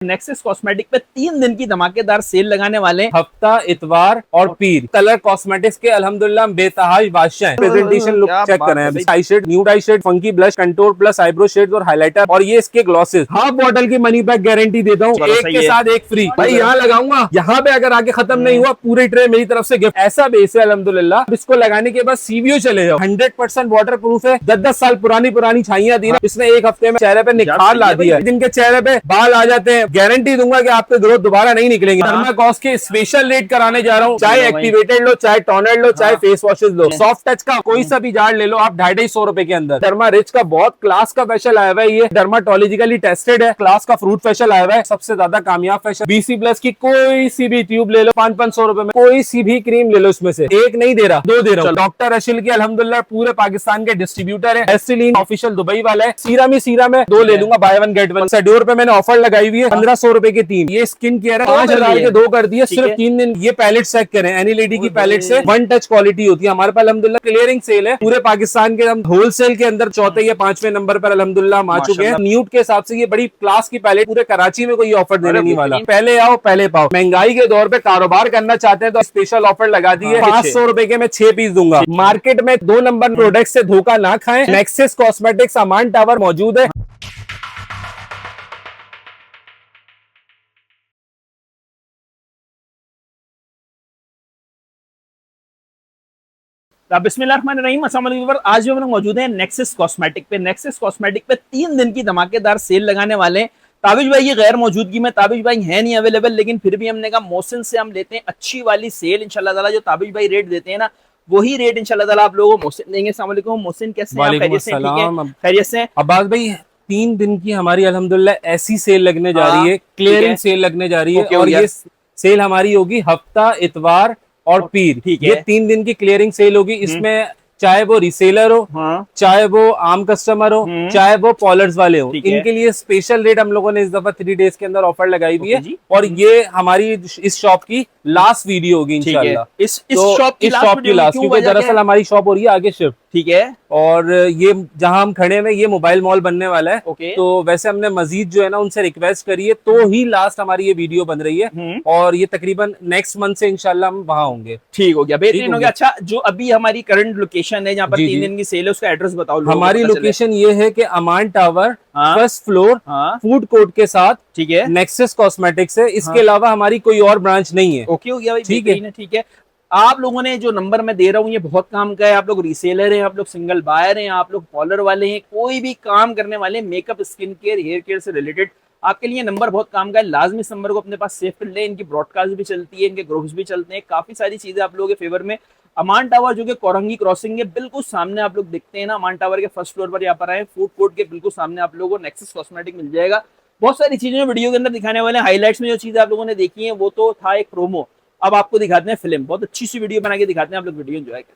Nexus cosmetic पे 3 दिन की धमाकेदार सेल लगाने वाले हैं। हफ्ता, इतवार और पीर। कलर कॉस्मेटिक्स के अल्हम्दुलिल्लाह बेतहाश बादशाह हैं। प्रेजेंटेशन लुक चेक करें। Eye shade, nude eye shade, funky blush, contour plus eyebrow shades और हाइलाइटर, और ये इसके ग्लॉसेस। हाफ बॉटल की मनी बैक गारंटी देता हूँ, एक के साथ एक फ्री। भाई यहाँ लगाऊंगा, यहाँ पे अगर आगे खत्म नहीं हुआ पूरी ट्रे मेरी तरफ से गिफ्ट। ऐसा बेस है अल्हम्दुलिल्लाह। इसको लगाने के बाद सीवीओ चले जाओ। 100% वाटर प्रूफ है। 10-10 साल पुरानी छाइयां दी ना, इसने एक हफ्ते में चेहरे पे निखार ला दिया। जिनके चेहरे पे बाल आ जाते हैं, गारंटी दूंगा कि आपके ग्रोथ दोबारा नहीं निकलेंगे। डर्माकॉस के स्पेशल रेट कराने जा रहा हूँ। चाहे एक्टिवेटेड लो, चाहे टोनर लो, चाहे फेस वॉशेस लो, सॉफ्ट टच का कोई सा भी जार ले लो आप 250-250 रुपए के अंदर। डर्मा रिच का बहुत क्लास का फेशियल आया हुआ है। ये डर्माटोलॉजिकली टेस्टेड है। क्लास का फ्रूट फेशियल आया हुआ है, सबसे ज्यादा कामयाब फेशियल। BC प्लस की कोई सी भी ट्यूब ले लो 500-500 रुपए में। कोई सी भी क्रीम ले लो, इसमें से एक नहीं दे रहा, 2 दे रहा हूँ। डॉक्टर अशिल की अल्हम्दुलिल्लाह पूरे पाकिस्तान के डिस्ट्रीब्यूटर है। एस्टिलीन ऑफिशियल दुबई वाला है। सीरम में 2 ले लूंगा, बाय 1 गेट 1। सेड्योर पे मैंने ऑफर लगाई हुई है 1500 रुपए के 3। ये स्किन केयर है, 5000 के 2 कर दिए सिर्फ 3 दिन। ये पैलेट चेक करें, एनी लेडी की पैलेट से 1 टच क्वालिटी होती है हमारे पास अल्हम्दुलिल्लाह। क्लियरिंग सेल है पूरे पाकिस्तान के, हम होलसेल के अंदर 4थे या 5वें नंबर पर अल्हम्दुलिल्लाह हम आ चुके हैं। न्यूड के हिसाब से ये बड़ी क्लास की पैलेट, पूरे कराची में कोई ऑफर देने नहीं वाला। पहले आओ पहले पाओ। महंगाई के दौर पे कारोबार करना चाहते हैं तो स्पेशल ऑफर लगा दी है। 500 रुपए के मैं 6 पीस दूंगा। मार्केट में 2 नंबर प्रोडक्ट से धोखा ना खाएं। नेक्सस कॉस्मेटिक्स अमान टावर मौजूद है। बिस्मिल्लाहिर्रहमानिर्रहीम, अस्सलाम वालेकुम। आज जो हम लोग मौजूद हैं नेक्सस कॉस्मेटिक पे। नेक्सस कॉस्मेटिक पे 3 दिन की धमाकेदार सेल लगाने वाले हैं। ताबिश भाई की गैर मौजूदगी में ताबिश भाई है नहीं अवेलेबल, लेकिन फिर भी हमने कहा मोहसिन से हम लेते हैं अच्छी वाली सेल। इंशाल्लाह ताला जो ताबिश भाई रेट देते हैं ना, वही रेट इंशाल्लाह ताला आप लोगों को मोहसिन देंगे। अस्सलाम वालेकुम मोहसिन, कैसे हैं? खैरियत से? अब्बास भाई 3 दिन की हमारी अल्हम्दुलिल्लाह ऐसी सेल लगने जा रही है, क्लियरिंग सेल लगने जा रही है। और ये सेल हमारी होगी हफ्ता, इतवार और पीर। ये 3 दिन की क्लियरिंग सेल होगी। इसमें चाहे वो रिसेलर हो, चाहे वो आम कस्टमर हो, चाहे वो पॉलर्स वाले हो, इनके लिए स्पेशल रेट हम लोगों ने इस दफा 3 डेज के अंदर ऑफर लगाई हुई है। और ये हमारी इस शॉप की लास्ट वीडियो होगी इंशाल्लाह। इस शॉप की लास्ट, क्योंकि दरअसल हमारी शॉप हो रही है आगे शिफ्ट, ठीक है। और ये जहां हम खड़े हैं ये मोबाइल मॉल बनने वाला है। तो वैसे हमने मजीद जो है ना उनसे रिक्वेस्ट करी है, तो ही लास्ट हमारी ये वीडियो बन रही है। और ये तकरीबन नेक्स्ट मंथ से इंशाल्लाह हम वहां होंगे। ठीक हो गया, बेहतरीन हो गया। अच्छा, जो अभी हमारी करंट लोकेशन है जहाँ पर 3 दिन की सेल है, उसका एड्रेस बताओ। हमारी लोकेशन ये है कि Aman tower, first floor, food court के साथ, ठीक है, नेक्सस कॉस्मेटिक्स है। इसके अलावा हमारी कोई और ब्रांच नहीं है। ओके हो गया भाई, ठीक है, ठीक है। आप लोगों ने जो नंबर मैं दे रहा हूँ ये बहुत काम का है। आप लोग रीसेलर हैं, आप लोग सिंगल बायर हैं, आप लोग पॉलर वाले हैं, कोई भी काम करने वाले, makeup, skin care, hair care से रिलेटेड, आपके लिए नंबर बहुत काम का है। लाजमी इस नंबर को अपने पास सेव कर लें। इनकी ब्रॉडकास्ट भी चलती है, इनके ग्रुप्स भी चलते हैं, काफी सारी चीजें आप लोगों के फेवर में। अमान टावर जो कि कोरंगी क्रॉसिंग के बिल्कुल सामने आप लोग दिखते हैं ना, अमान टावर के फर्स्ट फ्लोर पर यहाँ पर आए, फूड कोर्ट के बिल्कुल सामने आप लोगों को नेक्सस कॉस्मेटिक मिल जाएगा। बहुत सारी चीजें वीडियो के अंदर दिखाने वाले हैं। हाईलाइट्स में जो चीजें आप लोगों ने देखी है वो तो था एक प्रोमो, अब आपको दिखाते हैं फिल्म। बहुत अच्छी सी वीडियो बना के दिखाते हैं, आप लोग वीडियो एंजॉय करें।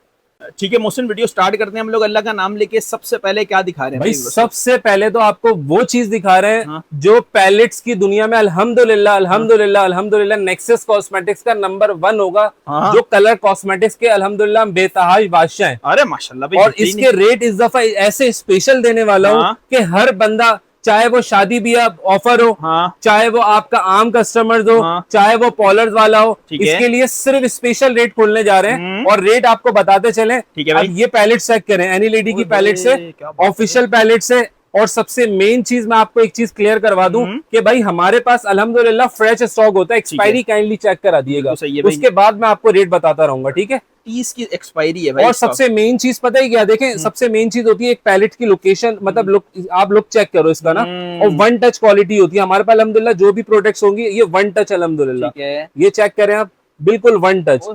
ठीक है मोहसिन, वीडियो स्टार्ट करते हैं हम लोग। अल्लाह का नाम लेके सबसे पहले क्या दिखा रहे हैं भाई? सबसे पहले तो आपको वो चीज दिखा रहे हैं जो पैलेट्स की दुनिया में अल्हम्दुलिल्लाह नेक्सस कॉस्मेटिक्स का नंबर 1 होगा। जो कलर कॉस्मेटिक्स के अल्हम्दुलिल्लाह बेतहाश बादशाह हैं। अरे माशाल्लाह। और इसके रेट इस दफा ऐसे स्पेशल देने वाला हूँ कि हर बंदा, चाहे वो शादी ब्याह ऑफर हो, चाहे वो आपका आम कस्टमर हो, चाहे वो पॉलर्स वाला हो, इसके लिए सिर्फ स्पेशल रेट खोलने जा रहे हैं। और रेट आपको बताते चले। ठीक है भाई, ये पैलेट चेक करें, एनी लेडी की पैलेट से, ऑफिशियल पैलेट से। और सबसे मेन चीज मैं आपको एक चीज क्लियर करवा दूं कि भाई हमारे पास अल्हम्दुलिल्लाह फ्रेश स्टॉक होता है। एक्सपायरी काइंडली चेक करा दिएगा, उसके बाद मैं आपको रेट बताता रहूंगा, ठीक है। 30 की एक्सपायरी है भाई। और सबसे मेन चीज पता है क्या, देखें, सबसे मेन चीज होती है एक पैलेट की लोकेशन, मतलब लुक, आप लुक चेक करो इसका ना। और 1 टच क्वालिटी होती है हमारे पास अल्हम्दुलिल्लाह। जो भी प्रोडक्ट्स होंगी ये 1 टच अल्हम्दुलिल्लाह। ये चेक करें आप, बिल्कुल 1 टच,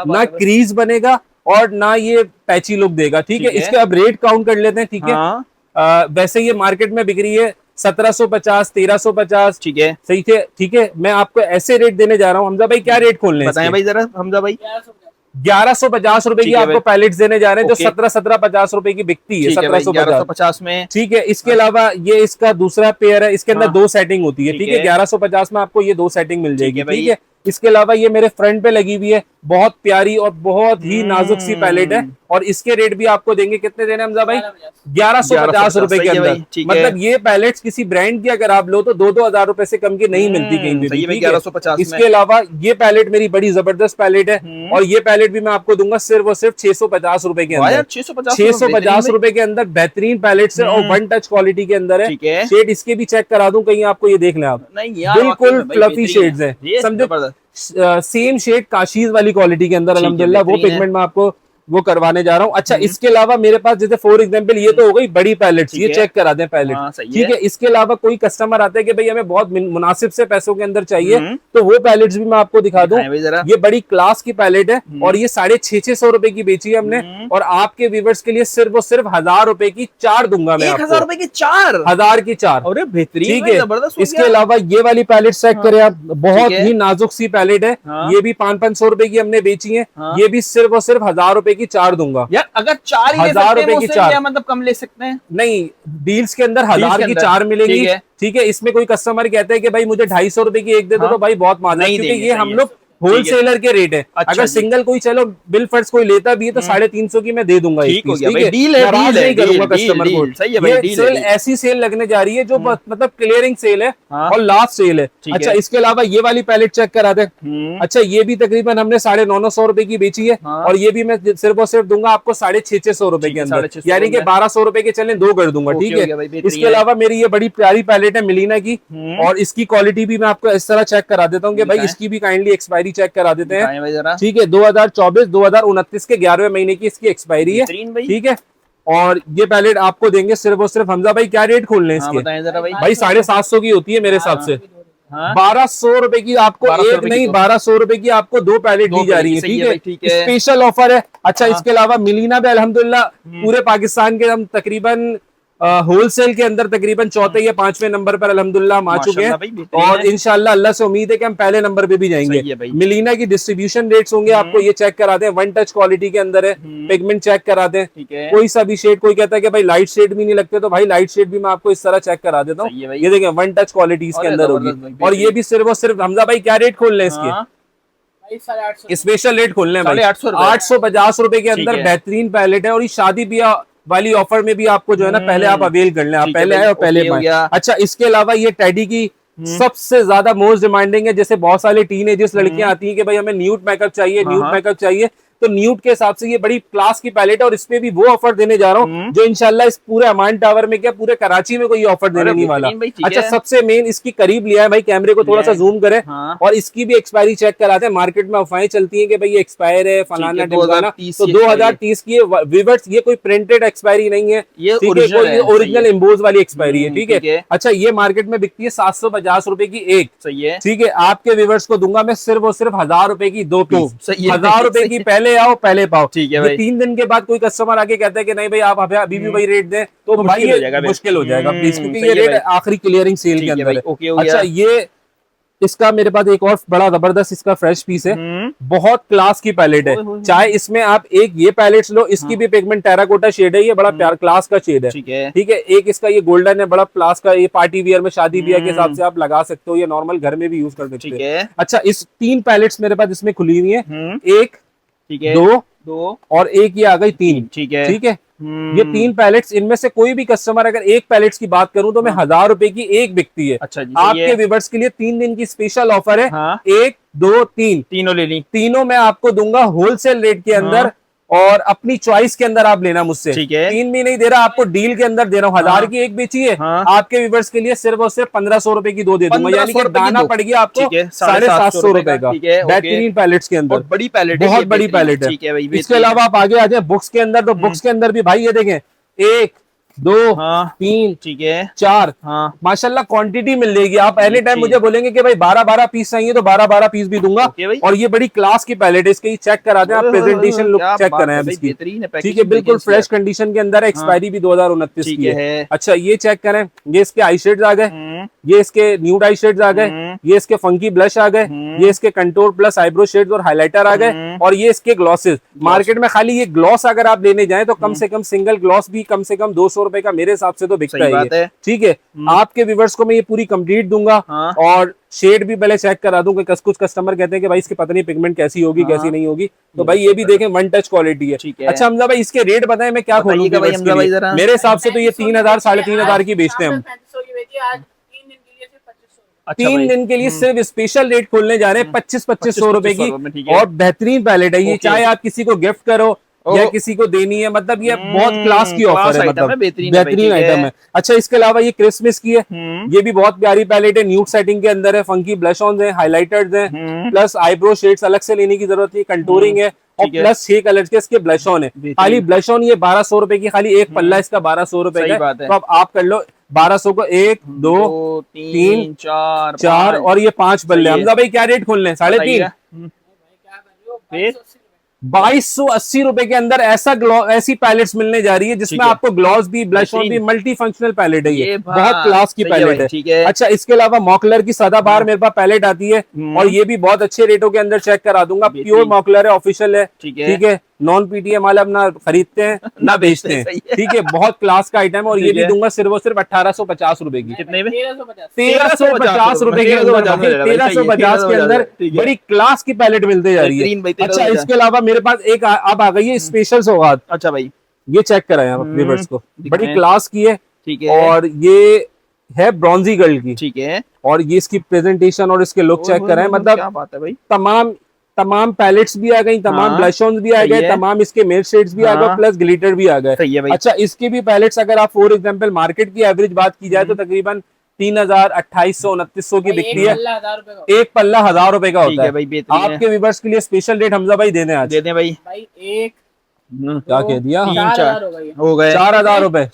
ना क्रीज बनेगा और ना ये पैची लुक देगा, ठीक है। इसके अब रेट काउंट कर लेते हैं, ठीक है। वैसे ये मार्केट में बिक रही है 1750, 1350, ठीक है, सही थे, ठीक है। मैं आपको ऐसे रेट देने जा रहा हूँ। हमजा भाई क्या रेट खोलने बताएं भाई जरा, हमजा भाई। 1150 रुपए की आपको पैलेट्स देने जा रहे हैं, जो 1750 रुपए की बिकती है। 1750 में, ठीक है। इसके अलावा ये इसका दूसरा पेयर है, इसके अंदर 2 सेटिंग होती है, ठीक है। 1150 में आपको ये 2 सेटिंग मिल जाएगी, ठीक है। इसके अलावा ये मेरे फ्रंट पे लगी हुई है, बहुत प्यारी और बहुत ही नाजुक सी पैलेट है, और इसके रेट भी आपको देंगे कितने देने हमजा भाई, 1150 रुपए के अंदर। मतलब ये पैलेट्स किसी ब्रांड की अगर आप लो तो 2-2 हजार रुपए से कम की नहीं मिलती कहीं भी, ठीक है। 1150 इसके अलावा ये पैलेट मेरी बड़ी जबरदस्त पैलेट है, और ये पैलेट भी मैं आपको दूंगा सिर्फ और सिर्फ 650 रुपए के अंदर। 650 रुपए के अंदर बेहतरीन पैलेट्स है और वन टच क्वालिटी के अंदर है। शेड इसके भी चेक करा दूं कहीं आपको, ये देख लें आप, बिल्कुल फ्लफी शेड्स है, समझो सेम शेड काशीज वाली क्वालिटी के अंदर अल्हम्दुलिल्लाह, वो पिगमेंट मैं आपको वो करवाने जा रहा हूँ। अच्छा, इसके अलावा मेरे पास जैसे फॉर एग्जांपल ये तो हो गई बड़ी पैलेट्स, ये चेक करा दें पैलेट, ठीक है। इसके अलावा कोई कस्टमर आता है कि भाई हमें बहुत मुनासिब से पैसों के अंदर चाहिए, तो वो पैलेट्स भी मैं आपको दिखा दूं। ये बड़ी क्लास की पैलेट है और ये 650 रुपए की बेची है हमने, और आपके व्यूवर्स के लिए सिर्फ और सिर्फ 1000 रुपए की 4 दूंगा मैं, 1000 रुपए की 4, 1000 की 4, अरे बेहतरीन, ठीक है। इसके अलावा ये वाली पैलेट चेक करें आप, बहुत ही नाजुक सी पैलेट है, ये भी 500 रुपए की हमने बेची है, ये भी सिर्फ और सिर्फ 1000 रुपए की 4 दूंगा यार। अगर 4 1000 रुपए की 4, मतलब कम ले सकते हैं? नहीं, डील्स के अंदर 1000 की 4 मिलेगी, ठीक है। इसमें कोई कस्टमर कहते हैं कि भाई मुझे 250 रुपए की एक दे दो, तो भाई बहुत माना, क्योंकि ये हम लोग होलसेलर के रेट है। अच्छा, अगर सिंगल कोई चलो बिल फर्ज कोई लेता भी है तो 350 की मैं दे दूंगा, ठीक हो गया भाई, डील है, डील नहीं करूंगा कस्टमर को। सही है भाई, ये सेल ऐसी सेल लगने जा रही है जो मतलब क्लियरिंग सेल है और लास्ट सेल है। अच्छा, इसके अलावा ये वाली पैलेट चेक करा दे। अच्छा, ये भी तकरीबन हमने 950 रुपए की बेची है, और ये भी मैं सिर्फ और सिर्फ दूंगा आपको 650 रुपए के अंदर, यानी कि 1200 रुपए के चले 2 कर दूंगा, ठीक है। इसके अलावा मेरी ये बड़ी प्यारी पैलेट है मिलीना की, और इसकी क्वालिटी भी मैं आपको इस तरह चेक करा देता हूँ कि भाई इसकी भी काइंडली एक्सपायरी चेक करा देते हैं, ठीक है। 2024-2029 के 11वें महीने की इसकी एक्सपायरी है, ठीक है। और ये पैलेट आपको देंगे सिर्फ और सिर्फ, हमजा भाई क्या रेट खोलने इसके? भाई 750 की होती है मेरे हिसाब से, 1200 रुपए की आपको एक नहीं 1200 रुपए की आपको 2 पैलेट दी जा रही है, ठीक है। स्पेशल ऑफर है। अच्छा, इसके अलावा मिलीना भी अल्हम्दुलिल्लाह पूरे पाकिस्तान के हम तकरीबन होलसेल के अंदर तकरीबन 4थे या 5वें नंबर पर अल्हम्दुलिल्लाह हम आ चुके हैं, और इंशाल्लाह अल्लाह से उम्मीद है कि हम पहले नंबर पे भी जाएंगे। मिलीना की डिस्ट्रीब्यूशन रेट्स होंगे, आपको ये चेक करा दें, वन टच क्वालिटी के अंदर है, पिगमेंट चेक करा दें, कोई सा भी शेड, कोई कहता है कि भाई लाइट शेड भी नहीं लगते, तो भाई लाइट शेड भी मैं आपको इस तरह चेक करा देता हूँ, ये देखें वन टच क्वालिटी इसके अंदर होगी। और ये भी सिर्फ और सिर्फ, हमजा भाई क्या रेट खोल लें इसके? स्पेशल रेट खोलने हैं 850 रुपए के अंदर बेहतरीन पैलेट है, और ये शादी ब्याह वाली ऑफर में भी आपको जो है ना पहले आप अवेल कर लें, आप पहले आए और पहले पाएं। अच्छा, इसके अलावा ये टेडी की सबसे ज्यादा मोस्ट डिमांडिंग है, जैसे बहुत सारे टीनेजर्स लड़कियां आती हैं कि भाई हमें न्यूड मेकअप चाहिए, न्यूड मेकअप चाहिए, तो न्यूड के हिसाब से ये बड़ी क्लास की पैलेट है, और इसपे भी वो ऑफर देने जा रहा हूँ जो इंशाल्लाह इस पूरे अमान टावर में क्या पूरे कराची में कोई ऑफर देने नहीं वाला। अच्छा, सबसे मेन इसकी करीब लिया है भाई, कैमरे को थोड़ा सा जूम करें, और इसकी भी एक्सपायरी चेक कराते हैं। मार्केट में अफवाहें चलती है कि भाई ये एक्सपायर है फलाना ढिमकाना, तो 2030 की व्यूअर्स, ये कोई प्रिंटेड एक्सपायरी नहीं है, ये ओरिजिनल एम्बोज वाली एक्सपायरी है, ठीक है। अच्छा, ये मार्केट में बिकती है 750 रुपए की एक, ठीक है। आपके व्यूअर्स को दूंगा मैं सिर्फ और सिर्फ 1000 रुपए की 2 पीस, 1000 रुपए की पहले आओ पहले पाओ, ठीक है भाई। 3 दिन के बाद कोई कस्टमर आके कहता है कि नहीं भाई आप अभी भी वही रेट दें, तो भाई ये मुश्किल हो जाएगा प्लीज, क्योंकि ये रेट आखिरी क्लियरिंग सेल के अंदर है। अच्छा, ये इसका मेरे पास एक और बड़ा जबरदस्त इसका फ्रेश पीस है, बहुत क्लास की पैलेट है। चाहे इसमें आप एक ये पैलेट्स लो, इसकी भी पिगमेंट टेराकोटा शेड है, ये बड़ा प्यार क्लास का शेड है, ठीक है। एक इसका ये गोल्डन है, बड़ा क्लास का, ये पार्टी वियर में शादी ब्याह के हिसाब से आप लगा सकते हो, ये नॉर्मल घर में भी यूज कर सकते हो। अच्छा, इस 3 पैलेट्स मेरे पास इसमें खुली हुई है, 1 2 और एक ये आ गई 3, ठीक है। ये 3 पैलेट्स, इनमें से कोई भी कस्टमर अगर एक पैलेट्स की बात करूं तो मैं 1000 रुपए की एक बिकती है। अच्छा जी, आपके व्यूअर्स के लिए 3 दिन की स्पेशल ऑफर है, 1 2 3 तीनों ले ली, तीनों मैं आपको दूंगा होलसेल रेट के अंदर, और अपनी चॉइस के अंदर आप लेना मुझसे, 3 भी नहीं दे रहा आपको, डील के अंदर दे रहा हूँ। 1000 की एक बेची है, आपके व्यूअर्स के लिए सिर्फ और सिर्फ 1500 रुपए की 2 दे दूंगा, यानी कि दाना पड़ गया आपको 750 रुपए का, बेहतरीन पैलेट्स के अंदर, बड़ी पैलेट, बहुत बड़ी पैलेट है। इसके अलावा आप आगे आ जाए बुक्स के अंदर, तो बुक्स के अंदर भी भाई ये देखें 1 2 3 ठीक है 4 माशाल्लाह क्वांटिटी मिल जाएगी। आप एनी टाइम मुझे बोलेंगे कि भाई 12-12 पीस चाहिए तो 12-12 पीस भी दूंगा। और ये बड़ी क्लास की पैलेट है, इसके चेक करा दें आप, प्रेजेंटेशन लुक चेक कराएं आप इसकी, ठीक है, बिल्कुल फ्रेश कंडीशन के अंदर है, एक्सपायरी भी 2029 की है। अच्छा ये चेक करें, ये इसके आई शेड्स आ गए, ये इसके न्यू डाई शेड्स आ गए, ये इसके फंकी ब्लश आ गए, ये इसके कंटूर प्लस आईब्रो शेड्स और हाइलाइटर आ गए, और ये इसके ग्लॉसेस। मार्केट में खाली ये ग्लॉस अगर आप लेने जाएं तो कम से कम सिंगल ग्लॉस भी कम से कम 200 रुपए का मेरे हिसाब से तो बिकता है। ठीक है, आपके व्यूअर्स को मैं ये पूरी कंप्लीट दूंगा और शेड भी पहले चेक करा दूं कि कुछ कस्टमर कहते हैं कि भाई इसकी पता नहीं पिगमेंट कैसी होगी कैसी नहीं होगी, तो भाई ये भी देखें वन टच क्वालिटी है। अच्छा हमजा भाई इसके रेट बताएं, मैं क्या खोलूं? मेरे हिसाब से तो ये 3000 3,500 की बेचते हैं हम। 3 दिन के लिए सिर्फ स्पेशल रेट खोलने जा रहे हैं 2500 रुपए की, और बेहतरीन पैलेट है ये, चाहे आप किसी को गिफ्ट करो या किसी को देनी है, मतलब ये बहुत क्लास की ऑफर है, मतलब बेहतरीन आइटम है। अच्छा इसके अलावा ये क्रिसमस की है, ये भी बहुत प्यारी पैलेट है, न्यूड सेटिंग के अंदर है, फंकी ब्लश ऑन है, हाइलाइटर्स हैं, प्लस आईब्रो शेड्स अलग से लेने की जरूरत है, कंटूरिंग है, और प्लस 6 कलर के इसके ब्लश ऑन है। खाली ब्लश ऑन ये 1200 रुपए की, खाली एक पल्ला इसका 1200 रुपए का, तो अब आप कर लो 1200 को 1 2 3 4 और ये 5 बल्ले। हमजा भाई क्या रेट खोलने? 3.5 2280 रुपए के अंदर ऐसी पैलेट्स मिलने जा रही है जिसमें आपको ग्लॉस भी ब्लश ऑन भी मल्टी फंक्शनल पैलेट है, ये बहुत क्लास की पैलेट है। अच्छा इसके अलावा मॉकलर की सदाबहार मेरे पास पैलेट आती है, और ये भी बहुत अच्छे रेटों के अंदर चेक करा दूंगा। प्योर मॉकलर है, ऑफिशियल है, ठीक है, नॉन पीटीएम माल अब ना खरीदते हैं ना बेचते हैं, ठीक है, बहुत क्लास का आइटम है। और ये भी दूंगा सिर्फ 1850 रुपए की। कितने में? 1350 रुपए के अंदर, 1350 के अंदर बड़ी क्लास की पैलेट मिलते जा रही है। अच्छा इसके अलावा मेरे पास एक अब आ गई है स्पेशल सौगात। अच्छा भाई ये चेक कराएं आप व्यूअर्स को, बड़ी क्लास की है, ठीक है, और ये है ब्रॉन्जी गर्ल की, ठीक है, और ये इसकी प्रेजेंटेशन और इसके लुक चेक कराएं, मतलब क्या बात है भाई, तमाम पैलेट्स भी आ गई, तमाम ब्लश ऑन भी आ गए, तमाम इसके मेल शेड्स भी आ गए, प्लस ग्लिटर भी आ गए। अच्छा इसकी भी पैलेट्स अगर आप फॉर एग्जांपल मार्केट की एवरेज बात की जाए तो तकरीबन 3000 2800 2900 की बिकती है, एक पल्ला 1000 रुपए का होता है। आपके व्यूअर्स के लिए स्पेशल रेट हमजा भाई देने आज भाई एक क्या कह दिया, 4 हो गए, 4000 रुपए,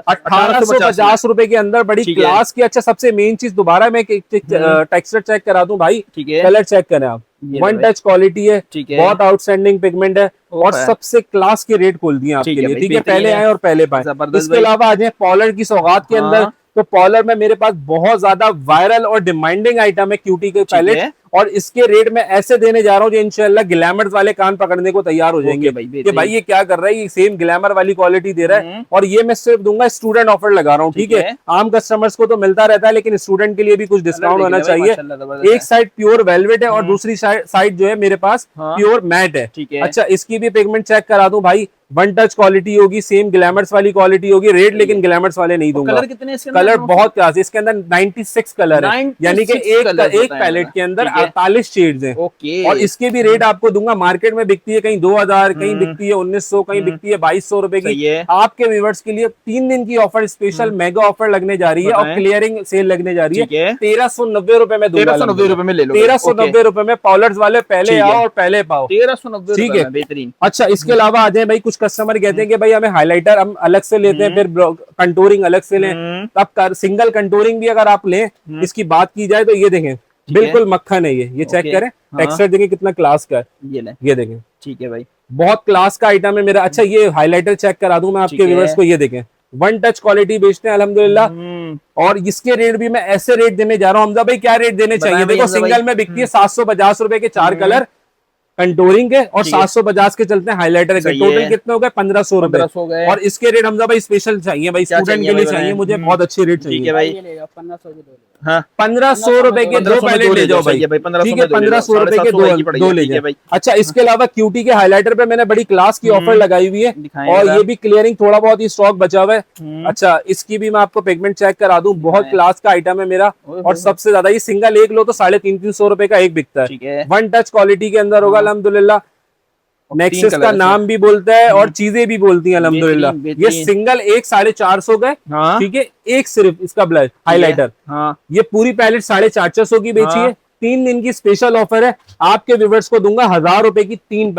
1850 रुपए के अंदर बड़ी क्लास की। अच्छा सबसे मेन चीज दोबारा मैं टेक्सचर चेक करा दूं भाई, कलर चेक करें आप, वन टच क्वालिटी है, बहुत आउटस्टैंडिंग पिगमेंट है, और सबसे क्लास के रेट खोल दिए आपके लिए, ठीक है, पहले आए और पहले पाए। इसके अलावा आ जाए पॉलर की सौगात के अंदर, तो पॉलर में मेरे पास बहुत ज्यादा वायरल और डिमांडिंग आइटम है क्यूटी के पैलेट, और इसके रेट में ऐसे देने जा रहा हूँ जो इंशाल्लाह ग्लैमर्स वाले कान पकड़ने को तैयार हो जाएंगे कि भाई ये क्या कर रहा है, ये सेम ग्लैमर वाली क्वालिटी दे रहा है। और ये मैं सिर्फ दूंगा स्टूडेंट ऑफर लगा रहा हूँ, ठीक है, आम कस्टमर्स को तो मिलता रहता है लेकिन स्टूडेंट के लिए भी कुछ डिस्काउंट होना चाहिए। एक साइड प्योर वेलवेट है और दूसरी साइड जो है मेरे पास प्योर मैट है। अच्छा इसकी भी पिगमेंट चेक करा दूं भाई, वन टच क्वालिटी होगी, सेम ग्लैमर्स वाली क्वालिटी होगी, रेट लेकिन ग्लैमर्स वाले नहीं दूंगा। कलर कितने? कलर बहुत क्लास, इसके अंदर 96 कलर है, यानी कि एक पैलेट के अंदर 48 शेड्स हैं। और इसके भी रेट आपको दूंगा, मार्केट में बिकती है कहीं 2000, कहीं बिकती है 1900, कहीं बिकती है 2200 रुपए की। आपके व्यूअर्स के लिए 3 दिन की ऑफर, स्पेशल मेगा ऑफर लगने जा रही है और क्लियरिंग सेल लगने जा रही है। 1390 रुपए में दूंगा, 1390 रुपए में ले लो, 1390 रुपए में पॉलर्स वाले पहले आओ और पहले पाओ, 1390, ठीक है, बेहतरीन। अच्छा इसके अलावा आ जाए भाई, कुछ कस्टमर कहते हैं कि भाई हमें हाइलाइटर हम अलग से लेते हैं, फिर कंटूरिंग अलग से लें, तब सिंगल कंटूरिंग भी अगर आप लें, इसकी बात की जाए तो ये देखें बिल्कुल मक्खन है ये चेक करें, टेक्सचर देखें कितना क्लास का है, ये देखें, ठीक है भाई, बहुत क्लास का आइटम है मेरा। अच्छा ये हाइलाइटर चेक करा दूं मैं आपके व्यूअर्स को, ये देखें वन टच क्वालिटी बेचते हैं अल्हम्दुलिल्लाह, और इसके रेट भी मैं ऐसे रेट देने जा रहा हूँ। हमजा भाई क्या रेट देने चाहिए? देखो सिंगल में बिकती है 750 रुपए के 4 कलर कंटूरिंग के, और 750 के चलते हैं हाइलाइटर के, टोटल कितने हो गए? 1500 रुपए। और इसके रेट हमजा भाई स्पेशल चाहिए भाई, स्टूडेंट के लिए चाहिए मुझे, बहुत अच्छे रेट चाहिए भाई। 1500 रुपए के 2 पैलेट ले जाओ भाई, ठीक है, 1500 रुपए के 2 ले जाओ। अच्छा इसके अलावा क्यूटी के हाइलाइटर पे मैंने बड़ी क्लास की ऑफर लगाई हुई है, और ये भी क्लियरिंग थोड़ा बहुत ही स्टॉक बचा हुआ है। अच्छा इसकी भी मैं आपको पिगमेंट चेक करा दूं, बहुत क्लास का आइटम है मेरा, और सबसे ज्यादा ये सिंगल एक लो तो 350 रुपए का एक बिकता है, वन टच क्वालिटी के अंदर होगा अल्हम्दुलिल्लाह। नेक्सस का नाम भी बोलता है और चीजें भी बोलती हैं अल्हम्दुलिल्लाह। ये सिंगल एक 450 का, ठीक है, एक सिर्फ इसका ब्लश हाइलाइटर, ये पूरी पैलेट 450 की बेची है। 3 दिन की स्पेशल ऑफर है, आपके व्यूअर्स को दूंगा 1000 रुपए की 3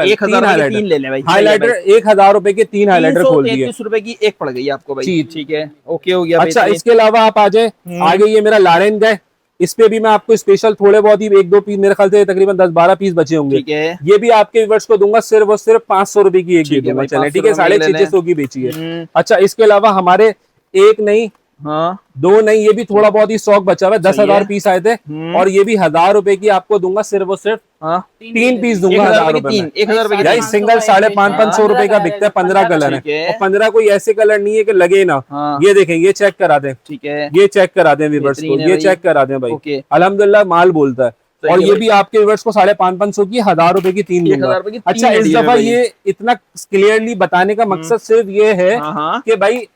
हाइलाइटर, 1000 रुपए के 3 हाइलाइटर खोल दिए, 33 रुपए की एक पड़ गई आपको भाई, ठीक है, ओके हो गया। अच्छा इसके अलावा आप आ जाए, आगे ये मेरा लारेन का है, इस पे भी मैं आपको स्पेशल थोड़े बहुत ही 1-2 पीस, मेरे ख्याल से तकरीबन 10-12 पीस बचे होंगे, ये भी आपके व्यूअर्स को दूंगा सिर्फ और सिर्फ 500 रुपए की एक दे दूंगा, चले, ठीक है, 650 की बेची है। अच्छा इसके अलावा हमारे एक नहीं हाँ, दो नहीं, ये भी थोड़ा बहुत ही स्टॉक बचा हुआ है, 10,000 पीस आए थे, और ये भी 1,000 रुपए की आपको दूंगा, सिर्फ और सिर्फ हाँ, 3 पीस दूंगा 1,000 रुपए में। 1,000 रुपए की यार सिंगल 550 रुपए का बिकता है, 15 कलर ठीक है। है, और 15 कोई ऐसे कलर नहीं है कि लगे ना। हाँ। ये देखें, ये चेक करा दें, ठीक है, ये चेक करा दें व्यूअर्स को, बेहतरीन है ये भाई। चेक करा दें भाई, ओके। अल्हम्दुलिल्लाह माल बोलता है। सही और है ये भाई। भी आपके व्यूअर्स को 550 की 1,000 रुपए की 3 दूंगा। 1,000 रुपए की 3 अच्छा, इस है दफा भाई। ये इतना क्लियरली बताने का मकसद सिर्फ ये है हाँ, हाँ, कि भाई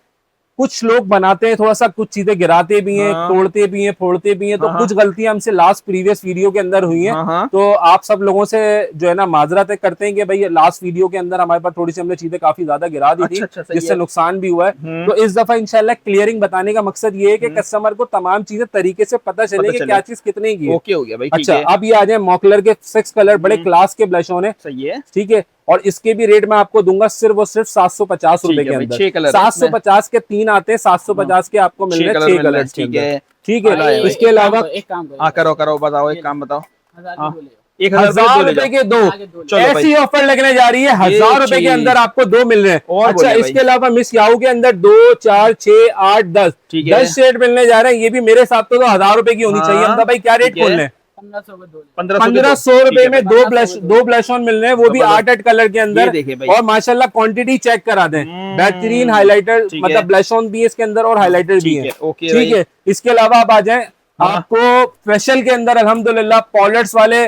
कुछ लोग बनाते हैं थोड़ा सा, कुछ चीजें गिराते भी हैं, हाँ। तोड़ते भी हैं, फोड़ते भी हैं, तो हाँ, कुछ गलतियां हमसे लास्ट प्रीवियस वीडियो के अंदर हुई हैं। हाँ, हाँ। तो आप सब लोगों से जो है ना माजरत करते हैं कि भाई लास्ट वीडियो के अंदर हमारे पास थोड़ी सी हमने चीजें काफी ज्यादा गिरा दी थी, अच्छा, सही जिससे है। नुकसान भी हुआ है। तो इस दफा इंशाल्लाह क्लियरिंग बताने का मकसद ये है कि कस्टमर को तमाम चीजें तरीके से पता चले कि क्या चीज कितने की है। ओके हो गया भाई, ठीक अच्छा, है। अब ये आ जाए मॉकलर के 6 कलर, बड़े क्लास के ब्लश ऑन है, सही है, ठीक है, और इसके भी रेट मैं आपको दूंगा सिर्फ और सिर्फ 750 रुपए ठीक के है भाई, अंदर। 6 कलर 750 के 3 आते हैं, 750 के आपको मिल रहे हैं 6 कलर, ठीक है। ठीक है। भाई, इसके अलावा एक काम करो, हाँ, करो बताओ, एक काम बताओ। 1,000 हाँ। की बोले 1,000 रुपए के दो, चलो भाई। ऐसी ऑफर लगने जा रही है, 1,000 रुपए के चीज। अंदर आपको 2 मिल रहे हैं। और अच्छा, बोलिए इसके भाई। अलावा मिस याहू के अंदर 2, 4, 6, 8, 10 ठीक है। 10 शेड मिलने जा रहे हैं। ये भी मेरे हिसाब से तो 1,000 रुपए की होनी हाँ, चाहिए। हमदा भाई क्या रेट ठीक है। खोल रहे हैं? 1500 के दो ले। 1500 रुपए में दो ब्लश ऑन मिल रहे हैं, वो भी जबरदस्त। 8 कलर के ये अंदर, देखिए भाई। और माशाल्लाह क्वांटिटी चेक करा दें, बेहतरीन हाइलाइटर, ठीक मतलब है। ब्लश ऑन भी है इसके अंदर और हाइलाइटर भी ठीक है, है, ओके ठीक भाई। है। इसके अलावा आप आ जाएं, हाँ। आपको फेशियल के अंदर अल्हम्दुलिल्लाह पॉलर्स वाले,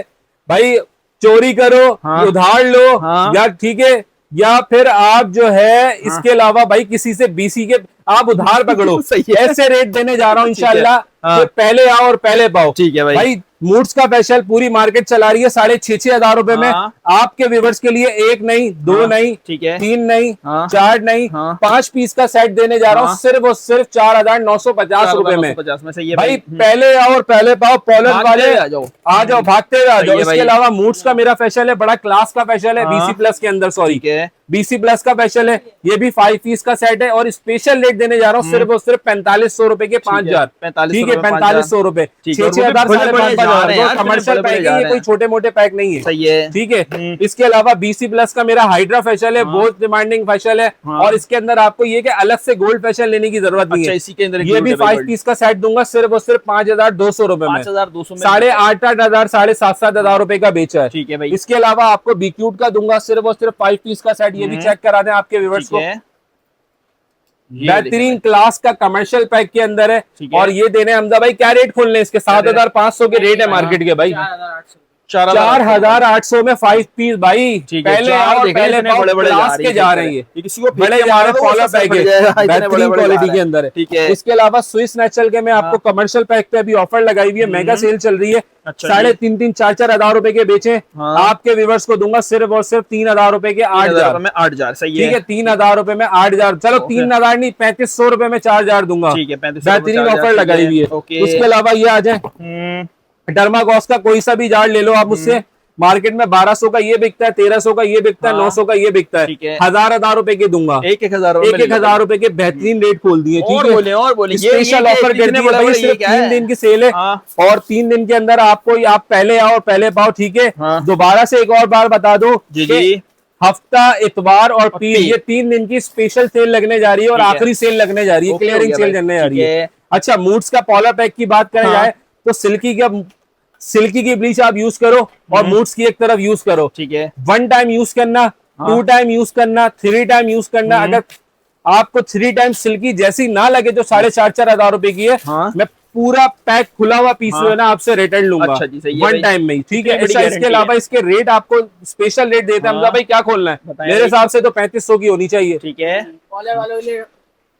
भाई चोरी करो, हाँ। उधार लो, हाँ। या ठीक है, या फिर आप जो है इसके अलावा भाई किसी से बीसी के आप उधार पकड़ो, सही है। ऐसे रेट देने जा रहा हूँ ठीक है। इंशाल्लाह, हाँ। कि पहले आओ और पहले पाओ। ठीक है भाई। भाई मूड्स का फेशियल पूरी मार्केट चला रही है 6,500 रुपए में, हाँ। आपके व्यूवर्स के लिए 1 नहीं, 2 हाँ, नहीं, ठीक है। 3 नहीं, हाँ। 4 नहीं, हाँ। 5 पीस का सेट देने जा रहा हूँ हाँ। सिर्फ और सिर्फ 4,950 रुपए में। 4,950 में, सही है भाई भाई। पहले आओ और पहले पाओ, पॉलर भागते वाले हुए आ जाओ। आ जाओ, भागते हुए आ सही जाओ। है इसके भाई। अलावा मूड्स का मेरा फेशियल है, बड़ा क्लास का फेशियल है, हाँ। BC प्लस के अंदर, सॉरी ठीक है। BC प्लस का फेशियल है, ये भी 5 पीस का सेट है, और स्पेशल रेट देने जा रहा हूँ सिर्फ और सिर्फ 4,500 रुपए के 5,000, 4500 ठीक है, रुपए, 4,500 रुपए, ठीक है। 6,000 बड़े बड़े जा रहे हैं यार, कमर्शियल बड़े पैक जा है, ये रहे कोई हैं। छोटे मोटे पैक नहीं है, सही है। ठीक है। इसके अलावा BC प्लस का मेरा हाइड्रा फेशियल है, बहुत डिमांडिंग फेशियल है, हाँ। और इसके अंदर आपको ये कि अलग से गोल्ड फेशियल लेने की जरूरत नहीं अच्छा, है। इसी के अंदर ये भी 5 पीस का सेट दूंगा सिर्फ और सिर्फ 5,200 रुपए में, 5,200 में। 8,500 7,500 रुपए का बेचा है। ठीक है भाई। इसके अलावा आपको बीक्यूट का दूंगा सिर्फ और सिर्फ 5 पीस का सेट, ये भी चेक करा दें आपके व्यूवर्स ठीक को, है। ये बेहतरीन क्लास का कमर्शियल पैक के अंदर है। ठीक है। और ये देने हमजा भाई क्या रेट खोलने इसके? 7,500 के रेट है मार्केट के भाई, 4,800 4,800 में 5 पीस भाई, ठीक है। पहले चार आओ देखे पहले इतने पाओ, बड़े-बड़े क्लास के जा रहे हैं ये किसी को बड़े जा रहे हैं, फॉलो पैक है, बेहतरीन क्वालिटी के अंदर है। ठीक है। इसके अलावा स्विस नेचुरल के मैं आपको कमर्शियल पैक पे अभी ऑफर लगाई हुई है, मेगा सेल चल रही है, अच्छा 3,500 4,000 रुपए के बेचे, हाँ। आपके व्यूवर्स को दूंगा सिर्फ और सिर्फ 3,000 रुपए के 8,000 में 8,000, सही ठीक है, 3,000 रुपए में 8,000, चलो 3,000 नहीं 3,500 रुपए में 4,000 दूंगा, ठीक है, 3,500 बेहतरीन ऑफर लगाई हुई है। ओके। उसके अलावा ये आ जाए डर्मागॉस का कोई सा भी जार ले लो आप मुझसे, मार्केट में 1,200 का ये बिकता है, 1,300 का ये बिकता है, हाँ। 900 का ये बिकता है, ठीक है। 1,000 रुपए के दूंगा, 1,000 1,000 रुपए के बेहतरीन रेट खोल दिए, और ठीक है, बोले और बोले स्पेशल ऑफर कर दिए भाई, सिर्फ 3 दिन की सेल है, हाँ। और 3 दिन के अंदर आपको आप पहले आओ और पहले पाओ, ठीक है। हाँ। दोबारा से एक और बार बता दो जी कि जी। हफ्ता, इतवार और पीर, पीर। ये 3 दिन की स्पेशल सेल लगने जा रही है, और ठीक है। आखिरी सेल लगने जा रही है, ओके हो क्लियरिंग गया सेल भाई, लगने जा रही ठीक है। है। अच्छा, मूड्स का पॉलर पैक की बात करें हाँ। जाए तो सिल्की की ब्लीच आप यूज करो और मूड्स की एक तरफ यूज करो, ठीक है। 1 टाइम यूज करना, हाँ। 2 टाइम यूज करना, 3 टाइम यूज करना। अगर आपको 3 टाइम सिल्की जैसी ना लगे जो 4,500 रुपए की है, हाँ। मैं पूरा पैक खुला हुआ पीस हाँ। है ना आपसे रिटर्न लूंगा, अच्छा जी, सही है 1 भाई। टाइम में ही, ठीक है। इतनी बड़ी अच्छा, इसके गारंटी अलावा इसके रेट आपको स्पेशल रेट देते हैं, हाँ। हमजा भाई क्या खोलना है? बताएं मेरे भाई। हिसाब से तो 3,500 की होनी चाहिए, ठीक है। कॉलर वालों के लिए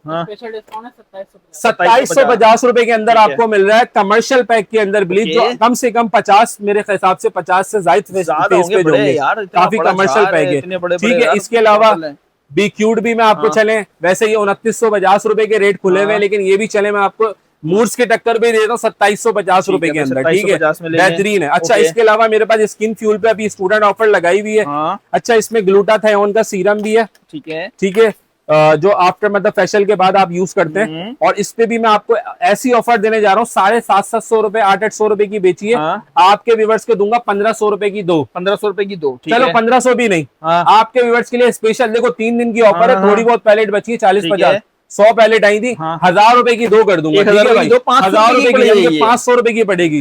हाँ। स्पेशल डिस्काउंट है 2750। 2,750 रुपए के अंदर ठीक है। आपको मिल रहा है कमर्शियल पैक के अंदर ब्लीच, जो ओके। कम से कम 50, मेरे हिसाब से 50 से ज्यादा ज्यादा होंगे पेज बड़े होंगे, यार, इतना काफी बड़ा कमर्शियल जार है, पैक इतने है, बड़े-बड़े ठीक है। यार, इसके अलावा टोटल है। बी क्यूट भी मैं आपको हाँ। चले, वैसे ये 2,950 रुपए के रेट खुले हुए हैं, हाँ। लेकिन ये भी चले मैं आपको मूड्स की टक्कर भी देता हूँ 2,750 रुपए के अंदर, ठीक है, 2750 में ले लें। बेहतरीन है। अच्छा, ओके। इसके अलावा मेरे पास स्किन फ्यूल पे अभी स्टूडेंट ऑफर लगाई हुई है। हाँ। अच्छा, इसमें ग्लूटाथायोन का सीरम भी है, ठीक है। ठीक है, जो आफ्टर मतलब फेशियल के बाद आप यूज करते हैं, और इस पे भी मैं आपको ऐसी ऑफर देने जा रहा हूँ, 750 रुपए 800 रुपए की बेची है, हाँ। आपके व्यूवर्स को दूंगा 1,500 रुपए की 2, 1,500 रुपए की 2, ठीक चलो है। 1,500 भी नहीं, हाँ। आपके व्यूवर्स के लिए स्पेशल, देखो 3 दिन की ऑफर है, हाँ। थोड़ी बहुत पैलेट बची है, 40-50, 100 पैलेट आई थी, 1000 रुपए की 2 कर दूंगा, 1000 रुपए की 1000 रुपए की 500 रुपए की पड़ेगी,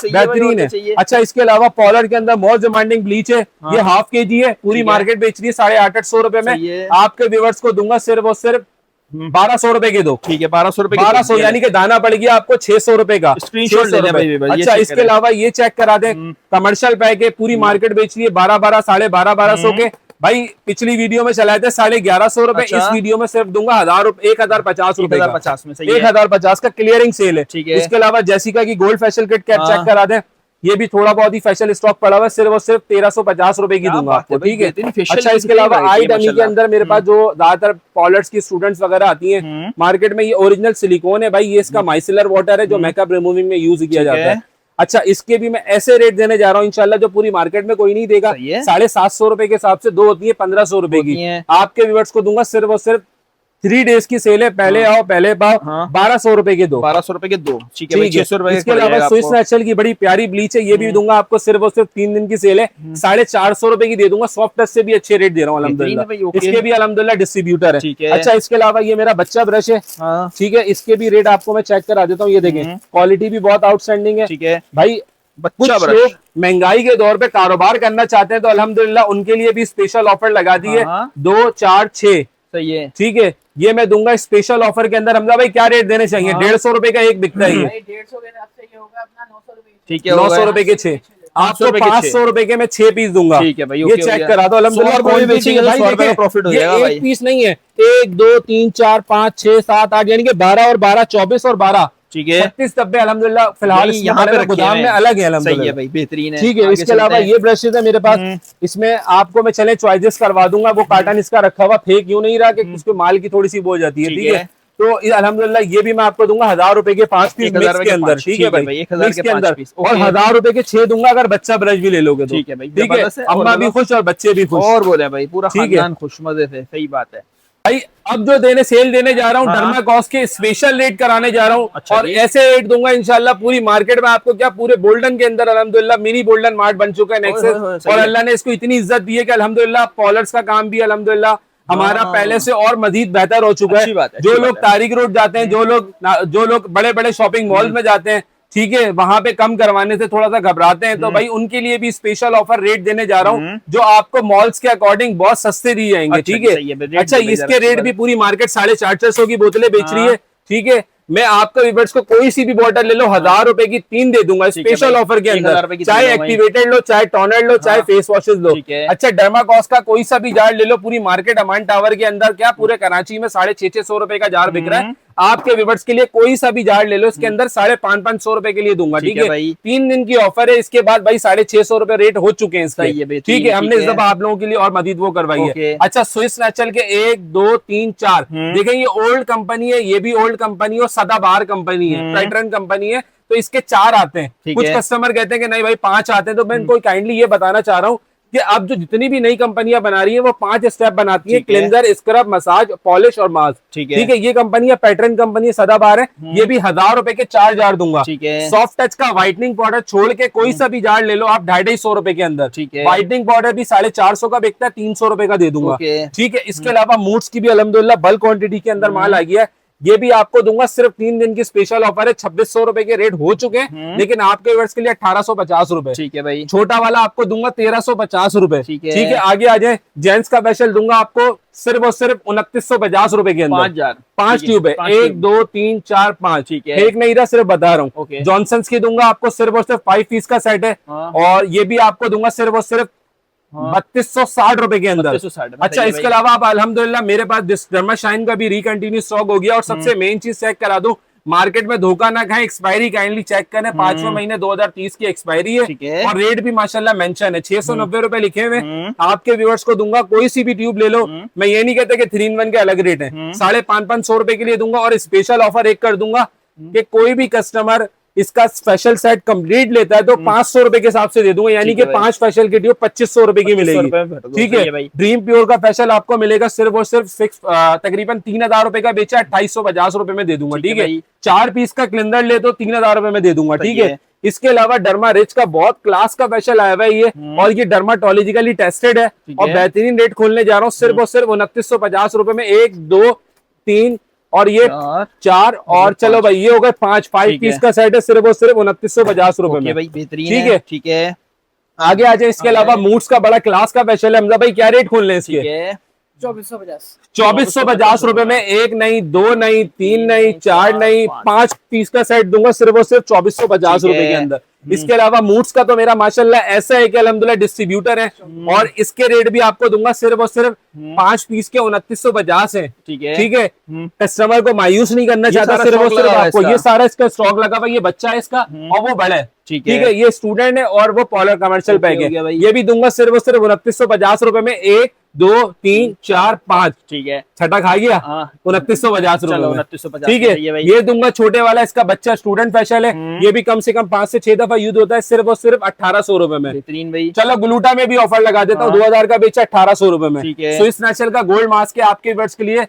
बेहतरीन है। अच्छा, इसके अलावा पॉलर के अंदर मोस्ट डिमांडिंग ब्लीच है, ये हाफ केजी है, पूरी मार्केट बेच रही है 850 रुपए में, आपके व्यूअर्स को दूंगा सिर्फ और सिर्फ 1200 रुपए के दो। ठीक है, 1200 रुपए, 1200 यानी कि दाना पड़ गया आपको 600 रुपए का, स्क्रीनशॉट ले लें भाई। अच्छा, इसके अलावा ये चेक करा दें, कमर्शियल पैक है, पूरी मार्केट बेच रही है 1200 साढ़े 1200 के। भाई पिछली वीडियो में चलाए थे 1150 रुपए, इस वीडियो में सिर्फ दूंगा 1050 रुपए, 1050 में 1050 का क्लियरिंग सेल है। इसके अलावा जेसिका की gold facial kit cap check करा दें, ये भी थोड़ा बहुत ही फेशियल स्टॉक पड़ा हुआ है, सिर्फ और सिर्फ 1350 रुपए की दूंगा आपको, ठीक है। अच्छा, इसके अलावा आई डमी के अंदर मेरे पास जो ज्यादातर पॉलर्स की स्टूडेंट्स वगैरह आती हैं मार्केट में, ये ओरिजिनल सिलिकॉन है भाई, ये इसका माइसिलर वाटर है जो मेकअप रिमूविंग में यूज किया जाता है। अच्छा, इसके भी मैं ऐसे रेट देने जा रहा हूँ इंशाल्लाह जो पूरी मार्केट में कोई नहीं देगा, 750 रुपए के हिसाब से 2 होती है 1500 रुपए की, आपके व्यूअर्स को दूंगा सिर्फ और सिर्फ 3 डेज की सेल है, पहले आओ पहले पाओ, 1200 रुपए के दो, 1200 रुपए के दो, ठीक है। 600 रुपए। इसके अलावा स्विस नेचुरल की बड़ी प्यारी ब्लीच है, ये भी दूंगा आपको सिर्फ और सिर्फ 3 दिन की सेल है, 450 रुपए की दे दूंगा, सॉफ्ट टच से भी अच्छे रेट दे रहा हूँ अल्हम्दुलिल्लाह, इसके भी अल्हम्दुलिल्लाह डिस्ट्रीब्यूटर है। अच्छा, इसके अलावा ये मेरा बच्चा ब्रश है, ठीक है, इसके भी रेट आपको मैं चेक करा देता हूँ, ये देखें क्वालिटी भी बहुत आउटस्टैंडिंग है, ठीक है भाई। कुछ लोग महंगाई के दौर पे कारोबार करना चाहते हैं तो अल्हम्दुलिल्लाह उनके लिए भी स्पेशल ऑफर लगा दी है, 2 4 6, सही है, ठीक है। ये मैं दूंगा स्पेशल ऑफर के अंदर। हमजा भाई क्या रेट देने चाहिए? 150 रुपए का एक बिकता है, 150 होगा अपना 900 रुपए, ठीक है, 900 रुपए के 6, आपको 500 रुपए के मैं 6 पीस दूंगा, ठीक है भाई। ये चेक करा दो अल्हम्दुलिल्लाह, प्रॉफिट हो जाएगा भाई। एक पीस नहीं है, 1 2 3 4 5 6 7 8 यानी कि 12 और 12 24 और 12, ठीक है, 36 डब्बे अल्हम्दुलिल्लाह फिलहाल यहाँ पे गोदाम में अलग है अल्हम्दुलिल्लाह, भाई बेहतरीन है, ठीक है। इसके अलावा ये ब्रशेज है मेरे पास, इसमें आपको मैं चले चॉइसेस करवा दूंगा, वो कार्टन इसका रखा हुआ फेक यूं नहीं रहा कि उसके माल की थोड़ी सी वो हो जाती है, ठीक है। तो अल्हम्दुलिल्लाह ये भी मैं आपको दूंगा 1000 रुपए के 5 पीस मिक्स के अंदर, ठीक है भाई, मिक्स के अंदर, और 1000 रुपए के 6 दूंगा अगर बच्चा ब्रश भी ले लोगे तो, ठीक है भाई, ठीक है। अम्मा भी खुश और बच्चे भी खुश, और बोले भाई पूरा खानदान खुश, मजे से, सही बात है भाई। अब जो सेल देने जा रहा हूँ डर्माकॉस के स्पेशल रेट कराने जा रहा हूँ, और ऐसे रेट दूंगा इंशाल्लाह पूरी मार्केट में आपको, क्या पूरे बोल्डन के अंदर अल्हम्दुलिल्लाह मिनी बोल्डन मार्ट बन चुका है नेक्सस, और अल्लाह ने इसको इतनी इज्जत दी है कि अल्हम्दुलिल्लाह पॉलर्स का काम भी अल्हम्दुलिल्लाह हमारा पहले से और मजीद बेहतर हो चुका है। जो लोग तारिक रोड जाते हैं, जो लोग बड़े बड़े शॉपिंग मॉल में जाते हैं, ठीक है, वहां पे कम करवाने से थोड़ा सा घबराते हैं, तो भाई उनके लिए भी स्पेशल ऑफर रेट देने जा रहा हूँ जो आपको मॉल्स के अकॉर्डिंग बहुत सस्ते दिए जाएंगे, ठीक है। अच्छा, इसके रेट भी पूरी मार्केट 450 की बोतलें बेच रही है, ठीक है। मैं आपको व्यूअर्स को कोई सी भी बॉटल ले लो 1000 रुपए की 3 दे दूंगा स्पेशल ऑफर के अंदर, चाहे एक्टिवेटेड लो, चाहे टोनर लो, चाहे फेस वॉशेस लो। अच्छा, डर्माकॉस का कोई सा भी जार ले लो, पूरी मार्केट अमान टावर के अंदर क्या पूरे कराची में 650 रुपए का जार बिक रहा है, आपके व्यूअर्स के लिए कोई सा भी जार ले लो, इसके अंदर 550 रुपए के लिए दूंगा, ठीक है। 3 दिन की ऑफर है, इसके बाद भाई 650 रुपए रेट हो चुके हैं इसके, ठीक है। हमने इस दफा आप लोगों के लिए और मजीद वो करवाई है। अच्छा, स्विस नेचुरल के 1 2 3 4 देखें, ये ओल्ड कंपनी है, ये भी ओल्ड कंपनी और सदाबहार कंपनी है, पैटर्न कंपनी है, तो इसके 4 आते हैं। कुछ कस्टमर कहते हैं कि नहीं भाई 5 आते हैं, तो मैं इनको काइंडली ये बताना चाह रहा हूँ कि अब जो जितनी भी नई कंपनियां बना रही है वो 5 स्टेप बनाती है, क्लेंजर, स्क्रब, मसाज, पॉलिश और मास्क, ठीक है। ये कंपनी है पैटर्न कंपनी, सदाबहार है, ये भी 1000 रुपए के 4 जार दूंगा, ठीक है। सॉफ्ट टच का व्हाइटनिंग पाउडर छोड़ के कोई सा भी जार ले लो आप 250 रुपए के अंदर, ठीक है। व्हाइटनिंग पाउडर भी 450 का बिकता है, 300 रुपए का दे दूंगा, ठीक है। इसके अलावा मूड्स की भी अल्हम्दुलिल्लाह बल्क क्वांटिटी के अंदर माल आ गया है, ये भी आपको दूंगा सिर्फ 3 दिन की स्पेशल ऑफर है, 2600 रुपए के रेट हो चुके हैं, लेकिन आपके व्यूअर्स के लिए 1850 रुपए, ठीक है भाई। छोटा वाला आपको दूंगा 1350 रुपए, ठीक है। आगे आ जाए, जेंट्स का स्पेशल दूंगा आपको सिर्फ और सिर्फ 2950 रुपए के अंदर 5 ट्यूब है, 1 2 3 4 5, ठीक है। एक नहीं रहा, सिर्फ बता रहा हूँ। जॉनसन्स की दूंगा आपको सिर्फ और सिर्फ 5 पीस का सेट है, और ये भी आपको दूंगा सिर्फ और सिर्फ 3260 रुपए के अंदर। अच्छा, इसके अलावा आप अल्हम्दुलिल्लाह मेरे पास डर्माशाइन का भी रिकंटिन्यू स्टॉक हो गया, और सबसे मेन चीज चेक करा दूं, मार्केट में धोखा ना खाएं, एक्सपायरी काइंडली चेक करें, 5वें महीने 2030 की एक्सपायरी है, और रेट भी माशाल्लाह मेंशन है, 690 रुपए लिखे हुए। आपके व्यूअर्स को दूंगा कोई सी भी ट्यूब ले लो, मैं ये नहीं कहता कि 3-in-1 के अलग रेट है, 550 रुपए के लिए दूंगा, और स्पेशल ऑफर एक कर दूंगा कि कोई भी कस्टमर इसका स्पेशल सेट कंप्लीट लेता है तो 500 रुपए के हिसाब से दे दूंगा, यानी कि 5 स्पेशल की ट्यूब 2500 रुपए की मिलेगी, ठीक है। ड्रीम प्योर का स्पेशल आपको मिलेगा सिर्फ और सिर्फ तकरीबन 3000 रुपए का बेचा, 2850 रुपए में दे दूंगा, ठीक है। 4 पीस का क्लिंदर ले तो 3000 रुपए में दे दूंगा, ठीक है। इसके अलावा डर्मा रिच का बहुत क्लास का स्पेशल आया हुआ है ये, और ये डर्माटोलॉजिकली टेस्टेड है, और बेहतरीन रेट खोलने जा रहा हूँ सिर्फ और सिर्फ 2950 रुपए में 1 2 3 और ये 4 और चलो भाई ये हो गए 5 पीस का सेट है सिर्फ और सिर्फ 2950 रुपए में भाई बेहतरीन ठीक है। ठीक है, आगे आ जाए। इसके अलावा मूड्स का बड़ा क्लास का फैशन है। हमजा भाई क्या रेट खोल ले इसके? 2450 रुपए में एक नहीं, दो नहीं, तीन नहीं, 4 नहीं, 5 पीस का सेट दूंगा सिर्फ और सिर्फ 2450 रुपए के अंदर। इसके अलावा मूड्स का तो मेरा माशाल्लाह ऐसा है कि अल्हम्दुलिल्लाह डिस्ट्रीब्यूटर है और इसके रेट भी आपको दूंगा सिर्फ और सिर्फ 5 पीस के 2950 है। ठीक है, कस्टमर को मायूस नहीं करना चाहता, सिर्फ और सिर्फ आपको ये सारा इसका स्टॉक लगा हुआ। ये बच्चा है इसका और वो बड़ा है। ठीक है, ये स्टूडेंट है और वो पॉलर कमर्शियल पैक है। ये भी दूंगा सिर्फ और सिर्फ 2950 रुपए में 1 2 3 4 5। ठीक है, छठा खा गया 2950 रुपए में। 2950 ठीक है, ये दूंगा छोटे वाला, इसका बच्चा स्टूडेंट फैशन है। ये भी कम से कम 5 से 6 दफा यूज होता है सिर्फ और सिर्फ 1800 रुपए में। बेहतरीन भाई। चलो ग्लूटा में भी ऑफर लगा देता हूँ, 2000 का बेचा 1800 रुपए में। स्विस नेचुरल का गोल्ड मास्क है आपके व्यूअर्स के लिए,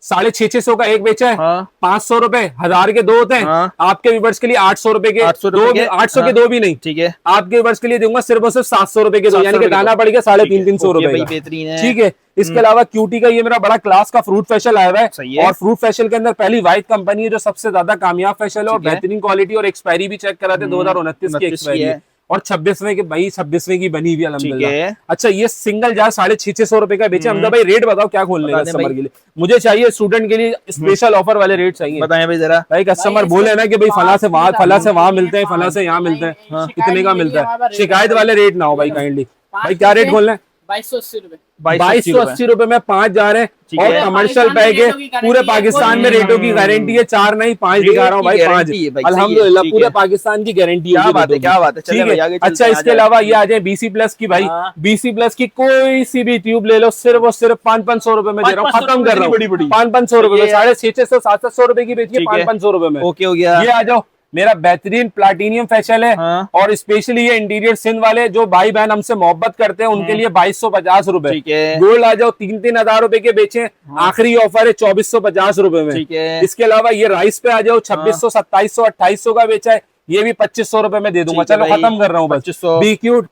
650 का एक बेचा है। 500 रुपए, 1000 के 2 होते हैं। आपके व्यूअर्स के लिए 800 रुपए के 800 के 2 भी नहीं। ठीक है, आपके व्यूअर्स के लिए दूंगा सिर्फ और सिर्फ 700 रुपए के 2, यानी कि दाना पड़ गया 350 रुपए। ठीक है, इसके अलावा क्यूटी का ये मेरा बड़ा क्लास का फ्रूट फेशियल आया हुआ है और फ्रूट फेशियल के अंदर पहली वाइट कंपनी है जो सबसे ज्यादा कामयाब फेशियल है और बेहतरीन क्वालिटी और एक्सपायरी भी चेक कराते 2029 की एक्सपायरी है और 26वें के भाई 26वें की बनी हुई अल्हम्दुलिल्लाह। अच्छा, ये सिंगल जार 650 रुपए का बेचे। हमदा भाई रेट बताओ क्या खोलने का कस्टमर के लिए? मुझे चाहिए स्टूडेंट के लिए स्पेशल ऑफर वाले रेट चाहिए। बताएं भाई जरा। भाई कस्टमर बोले ना कि भाई फला से वहां मिलते हैं, फला से यहाँ मिलते हैं, कितने का मिलता है? शिकायत वाले रेट ना हो भाई काइंडली। भाई क्या रेट खोलना है? 2280 रुपए में 5 जा रहे हैं और कमर्शियल पैक है। पूरे पाकिस्तान में रेटों की गारंटी है, 4 नहीं 5 दिखा रहा हूँ भाई, 5 अल्हम्दुलिल्लाह पूरे पाकिस्तान की गारंटी है। क्या बात है, ठीक है। अच्छा, इसके अलावा ये आ जाए BC प्लस की। भाई BC प्लस की कोई सी भी ट्यूब ले लो, सिर्फ और सिर्फ 500 रुपए में दे रहा हूँ, खत्म कर रहा हूँ। 500 रुपए में 650 700 रुपए की बेचिए 500 रुपए में। ओके हो गया। ये आ जाओ, मेरा बेहतरीन प्लाटीनियम फैशन है और स्पेशली ये इंटीरियर सिंध वाले जो भाई बहन हमसे मोहब्बत करते हैं उनके लिए 2250 रुपए। गोल्ड आ जाओ, 3-3 हजार रुपए के बेचे, आखिरी ऑफर है 2450 रुपए में। इसके अलावा ये राइस पे आ जाओ, 2600 2700 2800 का बेचा है, ये भी 2500 रुपए में दे दूंगा। चलो खत्म कर रहा हूँ बस। बी क्यूट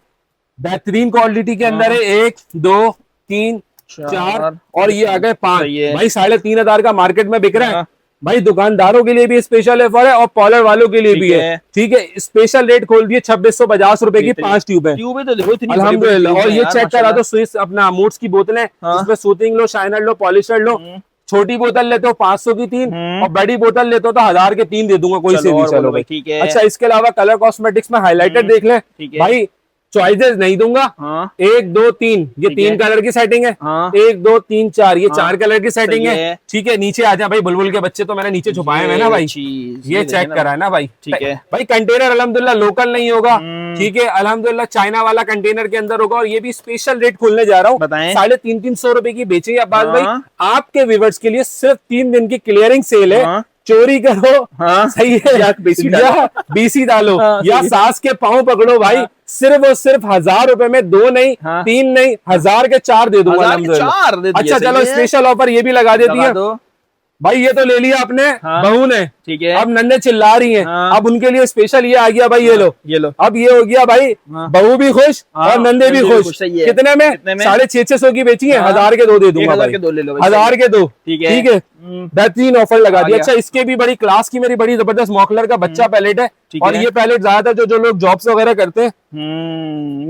बेहतरीन क्वालिटी के अंदर है, 1 2 3 4 और ये आ गए 5। भाई 3500 का मार्केट में बिक रहा है भाई। दुकानदारों के लिए भी स्पेशल ऑफर है और पॉलर वालों के लिए भी है। ठीक है, स्पेशल रेट खोल दिए 2650 रुपए की 5 ट्यूबें तो अल्हम्दुलिल्लाह। और ये चेक करा दो स्विस अपना मूड्स की बोतलें, इसमें सूथिंग लो, शाइनर लो, पॉलिशर लो। छोटी बोतल लेते हो 500 की 3 और बड़ी बोतल लेते हो तो 1000 के 3 दे दूंगा कोई से भी। चलो भाई ठीक है। अच्छा, इसके अलावा कलर कॉस्मेटिक्स में हाईलाइटर देख ले भाई, चॉइसेस नहीं दूंगा। 1 2 3 ये 3 कलर की सेटिंग है। 1 2 3 4 ये 4 कलर की सेटिंग है। ठीक है, नीचे आ जा भाई, बुलबुल के बच्चे तो मैंने नीचे छुपाए हुए ना भाई, ये चेक करा है ना भाई। ठीक है भाई, कंटेनर अल्हम्दुलिल्लाह लोकल नहीं होगा। ठीक है, अल्हम्दुलिल्लाह चाइना वाला कंटेनर के अंदर होगा और ये भी स्पेशल रेट खोलने जा रहा हूँ। 350 रुपए की बेची अब्बास भाई आपके व्यूअर्स के लिए। सिर्फ 3 दिन की क्लियरिंग सेल है, चोरी करो सही है या बीसी डालो या सास के पाँव पकड़ो भाई, सिर्फ और सिर्फ 1000 रुपए में 2 नहीं 3 नहीं 1000 के 4 दे दूंगा। अच्छा चलो, स्पेशल ऑफर ये भी लगा देती है भाई। ये तो ले लिया आपने, बहू ने, ठीक है, अब नन्हे चिल्ला रही हैं, अब उनके लिए स्पेशल ये आ गया भाई, ये लो अब ये हो गया भाई, बहू भी खुश और नंदे भी खुश। कितने में? 650 की बेची है, 1000 के 2 दे दूंगा भाई, 1000 के 2। ठीक है, बेहतरीन ऑफर लगा दिया। अच्छा, इसके भी बड़ी क्लास की मेरी बड़ी जबरदस्त मॉकलर का बच्चा पैलेट है और ये पैलेट ज्यादातर जो लोग जॉब्स वगैरह करते हैं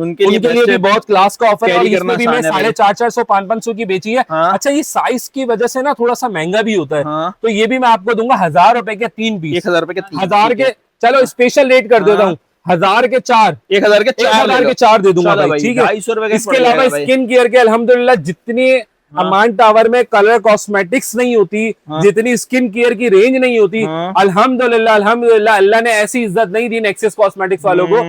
उनके लिए भी बहुत क्लास का ऑफर है। इसमें भी मैं 450 500 की बेची है। अच्छा, ये साइज की वजह से ना थोड़ा सा महंगा भी होता है, तो ये भी मैं आपको दूंगा 1000 रुपए के 3 पीस। 1000 रुपए के 1000 के, चलो स्पेशल रेट कर देता हूँ, 1000 के 4 1000 के 4 दे दूंगा भाई। ठीक है, इसके अलावा स्किन केयर के अल्हम्दुलिल्लाह जितनी अमान टावर में कलर कॉस्मेटिक्स नहीं होती, जितनी स्किन केयर की रेंज नहीं होती, अल्हम्दुलिल्लाह अल्लाह ने ऐसी इज्जत नहीं दी नेक्सस कॉस्मेटिक्स वालों को।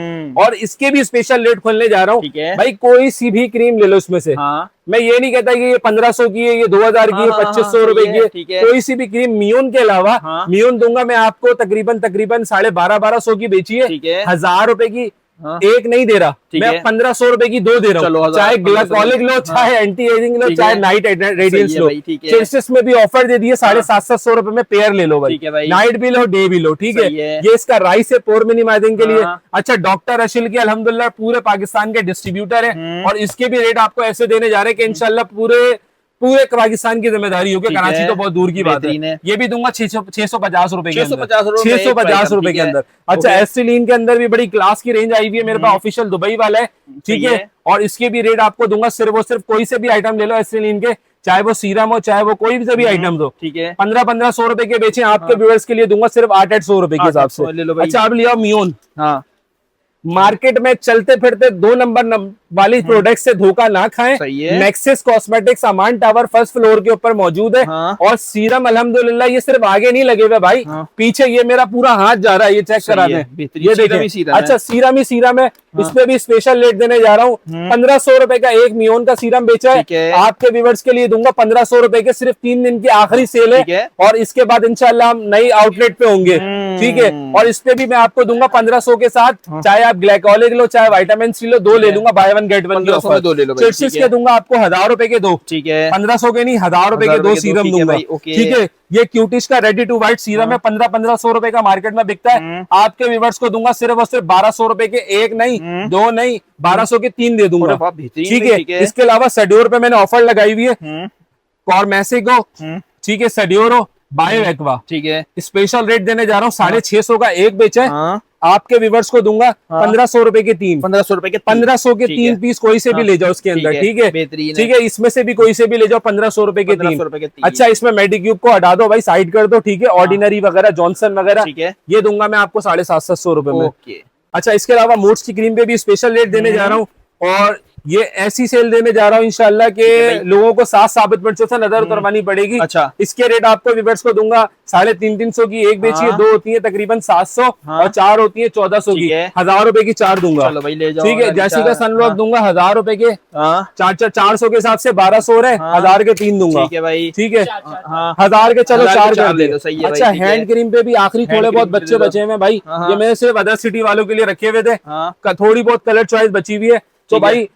और इसके भी स्पेशल रेट खोलने जा रहा हूँ भाई। कोई सी भी क्रीम ले लो इसमें से, मैं ये नहीं कहता कि ये 1500 की है, ये 2000 की है, 2500 रुपए की है। कोई सी भी क्रीम मियोन के अलावा मियोन दूंगा मैं आपको तकरीबन 1250 की बेची है, 1000 रुपए की एक नहीं दे रहा, मैं 1500 रुपए की 2 दे रहा हूँ। चाहे ग्लाइकोलिक लो, चाहे एंटी एजिंग लो, चाहे नाइट रेडियंस लो। चेस्टिस में भी ऑफर दे दिए, 750 रुपए में पेयर ले लो भाई, नाइट भी लो डे भी लो। ठीक है, ये इसका राइस है पोर मिनिमाइजिंग के लिए। अच्छा, डॉक्टर अशिल के अल्हम्दुलिल्लाह पूरे पाकिस्तान के डिस्ट्रीब्यूटर है और इसके भी रेट आपको ऐसे देने जा रहे हैं कि इंशाल्लाह पूरे पूरे पाकिस्तान की जिम्मेदारी होगी, कराची तो बहुत दूर की बात है। ये भी दूंगा 650 रुपए के अंदर, 650 रुपए के अंदर। अच्छा, एस्टेलीन के अंदर भी बड़ी क्लास की रेंज आई हुई है मेरे पास, ऑफिशियल दुबई वाला है, ठीक है। और इसके भी रेट आपको दूंगा सिर्फ और सिर्फ, कोई से भी आइटम ले लो एस्टेलीन के, चाहे वो सीरम हो चाहे वो कोई भी आइटम दो, ठीक है, 1500 रुपए के बेचे, आपके व्यूअर्स के लिए दूंगा सिर्फ 800 रुपए के हिसाब से। अच्छा, अब लिया मियोन। हाँ, मार्केट में चलते फिरते 2 नंबर वाली प्रोडक्ट से धोखा ना खाएं। नेक्सस कॉस्मेटिक्स अमान टावर फर्स्ट फ्लोर के ऊपर मौजूद है। और सीरम अल्हम्दुलिल्लाह ये सिर्फ आगे नहीं लगे हुए भाई, पीछे ये मेरा पूरा हाथ जा रहा है, ये चेक करा दें, ये देखिए। अच्छा, सीरम ही सीरम है, इस पे भी स्पेशल रेट देने जा रहा हूँ। 1500 रुपए का एक मियोन का सीरम बेचा है, आपके व्यूअर्स के लिए दूंगा 1500 रुपए के, सिर्फ 3 दिन की आखिरी सेल है, और इसके बाद इंशाल्लाह हम नई आउटलेट पे होंगे, ठीक है। और इस पे भी मैं आपको दूंगा 1500 के साथ, चाहे आप ग्लाइकोलिक लो चाहे विटामिन सी लो, 2 ले लूंगा, बाय 1 गेट 1 की ऑफर। चिट्सिस के दूंगा आपको 1000 रुपए के 2, ठीक है, 1500 के नहीं 1000 रुपए के 2 सीरम दूंगा, ठीक है। ये क्यूटिश का रेडी टू वाइट सीरम है, 1500 रुपए का मार्केट में बिकता है, आपके व्यूअर्स को दूंगा सिर्फ और सिर्फ 1200 रुपए के, 1 नहीं 2 नहीं 1200 के 3 दे दूंगा, ठीक है। इसके अलावा सड्योर पे मैंने ऑफर लगाई हुई है, कॉर्मेसिक हो, ठीक है, सड्योर हो, बायो एक्वा, ठीक है, स्पेशल रेट देने जा रहा हूँ, 650 का एक बेचा है, आपके व्यूअर्स को दूंगा 1500 रुपए के 3, 1500 रुपए के 1500 के 3 पीस कोई से भी ले जाओ इसके अंदर, ठीक है, ठीक है। इसमें से भी कोई से भी ले जाओ 1500 रुपए के 3। अच्छा, इसमें मेडिक्यूब को हटा दो भाई, साइड कर दो, ठीक है। ऑर्डिनरी वगैरह जॉनसन वगैरह, ये दूंगा मैं आपको 750 रुपए में। अच्छा, इसके अलावा मूड्स की क्रीम पे भी स्पेशल रेट देने जा रहा हूँ, और ये ऐसी सेल देने जा रहा हूँ इंशाल्लाह के लोगों को 7 साबित मिर्चों से नजर उतरवानी पड़ेगी। अच्छा, इसके रेट आपको व्यूअर्स को दूंगा 350 की एक बेची है, 2 होती है तकरीबन 700, और 4 होती है 1400 की, 1000 रुपए की 4 दूंगा, ठीक है। जैसी का सनब्लॉक दूंगा 1000 रुपए के, 400 के हिसाब से 1200 रहे, 1000 के 3 दूंगा, ठीक है भाई, ठीक है, 1000 के चलो 4 कर दे। अच्छा, हैंड क्रीम पे भी आखिरी थोड़े बहुत बच्चे बचे हुए भाई, ये मैंने सिर्फ अदर सिटी वालों के लिए रखे हुए थे, थोड़ी बहुत कलर चॉइस बची हुई है, तो भाई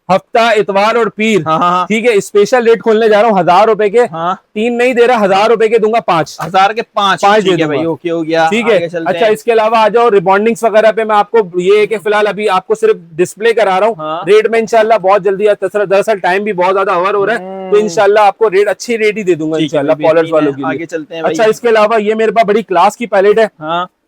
हफ्ता इतवार और पीर, ठीक है, स्पेशल रेट खोलने जा रहा हूँ 1000 रुपए के, 3 नहीं दे रहा, 1000 रुपए के दूंगा 5, 1000 के 5 दे दूंगा भाई, ओके हो गया, ठीक है। अच्छा, इसके अलावा आ जाओ रिबॉन्डिंग्स वगैरह पे, मैं आपको ये है कि फिलहाल अभी आपको सिर्फ डिस्प्ले करा रहा हूँ, रेट में इंशाल्लाह बहुत जल्दी, दरअसल टाइम भी बहुत ज्यादा ओवर हो रहा है, तो इंशाल्लाह आपको रेट अच्छी रेट ही दे दूंगा इंशाल्लाह पॉलर्स वालों के लिए। आगे चलते हैं। अच्छा, इसके अलावा ये मेरे पास बड़ी क्लास की पैलेट है।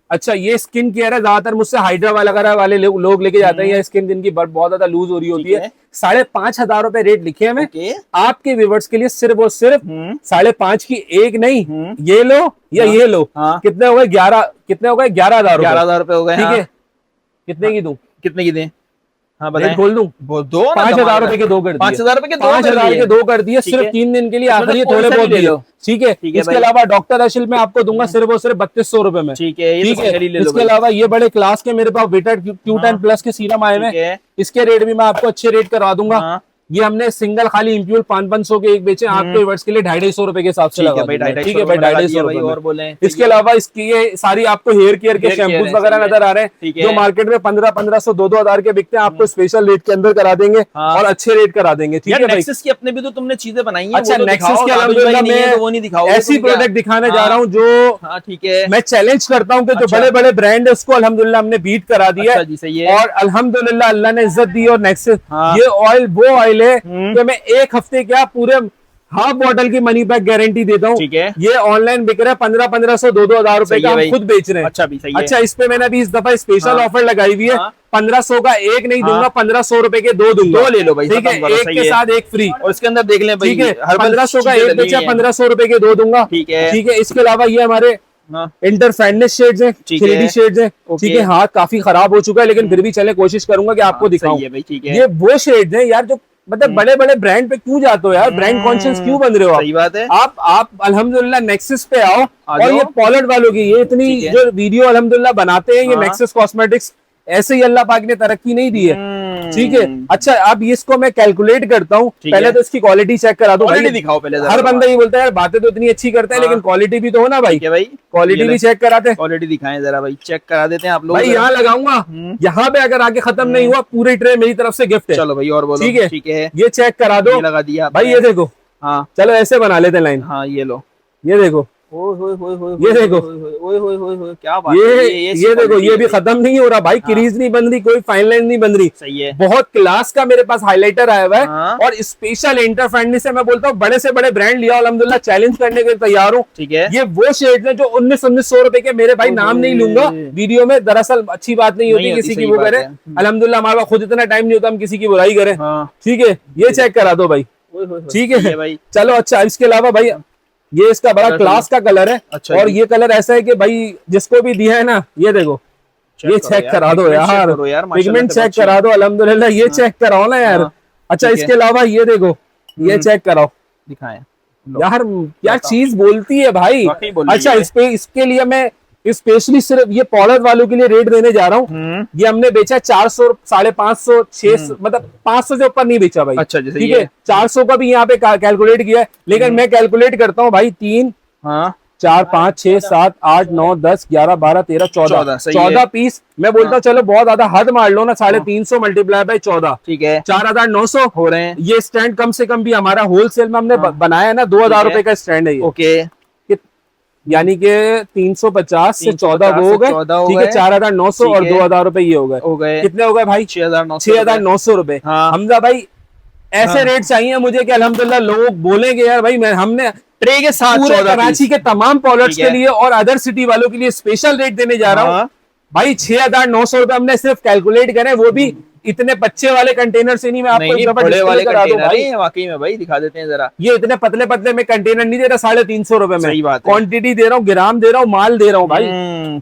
अच्छा, ये स्किन केयर है, ज्यादातर मुझसे हाइड्रा वगैरह वाले लोग लेके जाते हैं, या स्किन जिनकी बहुत ज्यादा लूज हो रही होती है, 5500 रुपए रेट लिखे हैं मैं आपके व्यूअर्स के लिए, सिर्फ और सिर्फ 5.5 की एक नहीं, ये लो या ये लो, कितने हो गए 11, कितने हो गए 11,000 रुपए हो गए, ठीक है। कितने की दूं, कितने की दें, हाँ बताएं, खोल दूं, 5000 रुपए के 2 कर दिए, 5000 रुपए के 2 कर दिए, सिर्फ 3 दिन के लिए, आखिरी थोड़े बहुत ले लो, ठीक है। इसके अलावा डॉक्टर अशिल में आपको दूंगा सिर्फ और सिर्फ 3200 रुपए में, ठीक है, ठीक है। इसके अलावा ये बड़े क्लास के मेरे पास विटा Q10 प्लस के सीरम आए हैं, इसके रेट भी मैं आपको अच्छे रेट करवा दूंगा। ये हमने सिंगल खाली इम्प्यूल 500 के एक बेचे, आपके वर्ड्स के लिए 250 रुपए के हिसाब से लगा, ठीक है भाई, 250 रुपए और बोले। इसके अलावा इसकी ये सारी आपको हेयर केयर के शैम्पूज वगैरह नजर आ रहे हैं, जो मार्केट में 1500 2,000 के बिकते हैं, आपको स्पेशल रेट के अंदर करा देंगे, और अच्छे रेट करा देंगे, ठीक है। नेक्सस की अपने भी तो तुमने चीजें बनाई हैं, अच्छा, नेक्सस के अल्हम्दुलिल्लाह मैं ऐसी प्रोडक्ट दिखाने जा रहा हूँ जो, ठीक है, मैं चैलेंज करता हूँ कि जो बड़े बड़े ब्रांड है उसको अल्हम्दुलिल्लाह हमने बीट करा दिया, और अल्हम्दुलिल्लाह अल्लाह ने इज्जत दी। और नेक्सस ये ऑयल वो ऑयल है तो मैं एक हफ्ते क्या पूरे हाफ बॉटल की मनी बैक गारंटी देता हूँ, ठीक है। ये ऑनलाइन बिक रहा है 1500 2,000 रुपए का, हम खुद बेच रहे हैं। अच्छा, भी सही है। अच्छा, इस पे मैंने अभी इस दफा स्पेशल ऑफर लगाई हुई है, 1500 का एक नहीं दूंगा, 1500 रुपए के 2 दूंगा, 2 ले लो भाई, ठीक है, एक के साथ एक फ्री, और इसके अंदर देख लें भाई, ठीक है, 1500 का एक बेचा, 1500 रुपए के 2 दूंगा, ठीक है, ठीक है। इसके अलावा ये हमारे इंटर फाइनेंस शेड्स हैं, 3D शेड्स हैं, ठीक है। हाथ काफी खराब हो चुका है, लेकिन फिर भी चले कोशिश करूंगा कि आपको दिखाऊं। ये वो शेड्स हैं यार, जो मतलब बड़े बड़े ब्रांड पे क्यों जाते हो यार, ब्रांड कॉन्शियस क्यों बन रहे हो? सही बात है। आप अल्हम्दुलिल्लाह नेक्सस पे आओ, और ये पॉलर्ड वालों की ये इतनी जो वीडियो अल्हम्दुलिल्लाह बनाते हैं, ये नेक्सस कॉस्मेटिक्स ऐसे ही अल्लाह पाक ने तरक्की नहीं दी है, ठीक है। अच्छा, अब इसको मैं कैलकुलेट करता हूँ, पहले तो इसकी क्वालिटी चेक करा दो भाई, दिखाओ पहले। हर बंदा ये बोलता है यार बातें तो इतनी अच्छी करते हैं, लेकिन क्वालिटी भी तो हो ना भाई, क्वालिटी भी चेक कराते हैं, क्वालिटी दिखाएं जरा भाई, चेक करा देते हैं आप लोग। भाई यहाँ लगाऊंगा, यहाँ पे अगर आगे खत्म नहीं हुआ, पूरी ट्रे मेरी तरफ से गिफ्ट है। चलो भाई और बोलो, ठीक है, ठीक है, ये चेक करा दो, लगा दिया भाई, ये देखो, हाँ चलो ऐसे बना लेते हैं लाइन, हाँ ये लो, ये देखो, ये देखो, क्या बात है, ये देखो, ये भी खत्म नहीं हो रहा भाई, क्रीज नहीं बन रही, कोई फाइन लाइन नहीं बन रही। सही है। बहुत क्लास का मेरे पास हाइलाइटर आया हुआ है। हाँ। और स्पेशल इंटर फ्रेंडली से मैं बोलता हूँ बड़े से बड़े ब्रांड लिया, अल्हम्दुलिल्लाह चैलेंज करने के लिए तैयार हूँ। ठीक है। ये वो शेड है जो 1900 रुपए के, मेरे भाई नाम नहीं लूंगा वीडियो में, दरअसल अच्छी बात नहीं होती किसी की वो करे। अल्हम्दुलिल्लाह हमारे पास खुद इतना टाइम नहीं होता हम किसी की बुराई करें। ठीक है, ये चेक करा दो भाई। ठीक है भाई, चलो। अच्छा, इसके अलावा भाई ये इसका बड़ा क्लास का कलर है। अच्छा, और ये कलर ऐसा है कि भाई जिसको भी दिया है ना, ये देखो, ये चेक करा दो यार, पिगमेंट चेक करा दो अल्हम्दुलिल्लाह, ये चेक कराओ ना यार। अच्छा, इसके अलावा ये देखो, ये चेक कराओ, दिखाएं यार क्या चीज बोलती है भाई। अच्छा, इसके लिए मैं स्पेशली सिर्फ ये पॉलर वालों के लिए रेट देने जा रहा हूँ। ये हमने बेचा 400, 550, 600, मतलब 500 से ऊपर नहीं बेचा भाई। अच्छा, ठीक है, 400 का भी यहाँ पे कैलकुलेट किया है, लेकिन मैं कैलकुलेट करता हूँ भाई 3, 4, 5, 6, 7, 8, 9, 10, 11, 12, 13, 14 पीस। मैं बोलता हूँ चलो बहुत ज्यादा हद मार लो ना, 350 मल्टीप्लाई बाय 14, ठीक है, 4900 हो रहे हैं। ये स्टैंड कम से कम भी हमारा होलसेल में हमने बनाया है ना, 2000 रुपए का स्टैंड है ये। ओके, यानी कि 350 से 14 वो हो गए। ठीक है, 4900 और 2000 रुपए ये हो गए। कितने हो गए भाई? 6900 रुपए। हमजा भाई ऐसे रेट चाहिए मुझे कि अल्हम्दुलिल्लाह लोग बोलेंगे यार भाई हमने ट्रे के साथ पूरे कराची के तमाम पॉलर्स के लिए और अदर सिटी वालों के लिए स्पेशल रेट देने जा रहा हूँ भाई। 6900 रुपए हमने सिर्फ कैलकुलेट करे, वो भी इतने बच्चे वाले कंटेनर से नहीं। मैं आपको बड़े वाले करा दूं भाई, वाकई में भाई दिखा देते हैं जरा। ये इतने पतले पतले में कंटेनर नहीं दे रहा, 350 रुपए में। सही बात है। क्वांटिटी दे रहा हूँ, ग्राम दे रहा हूँ, माल दे रहा हूँ भाई।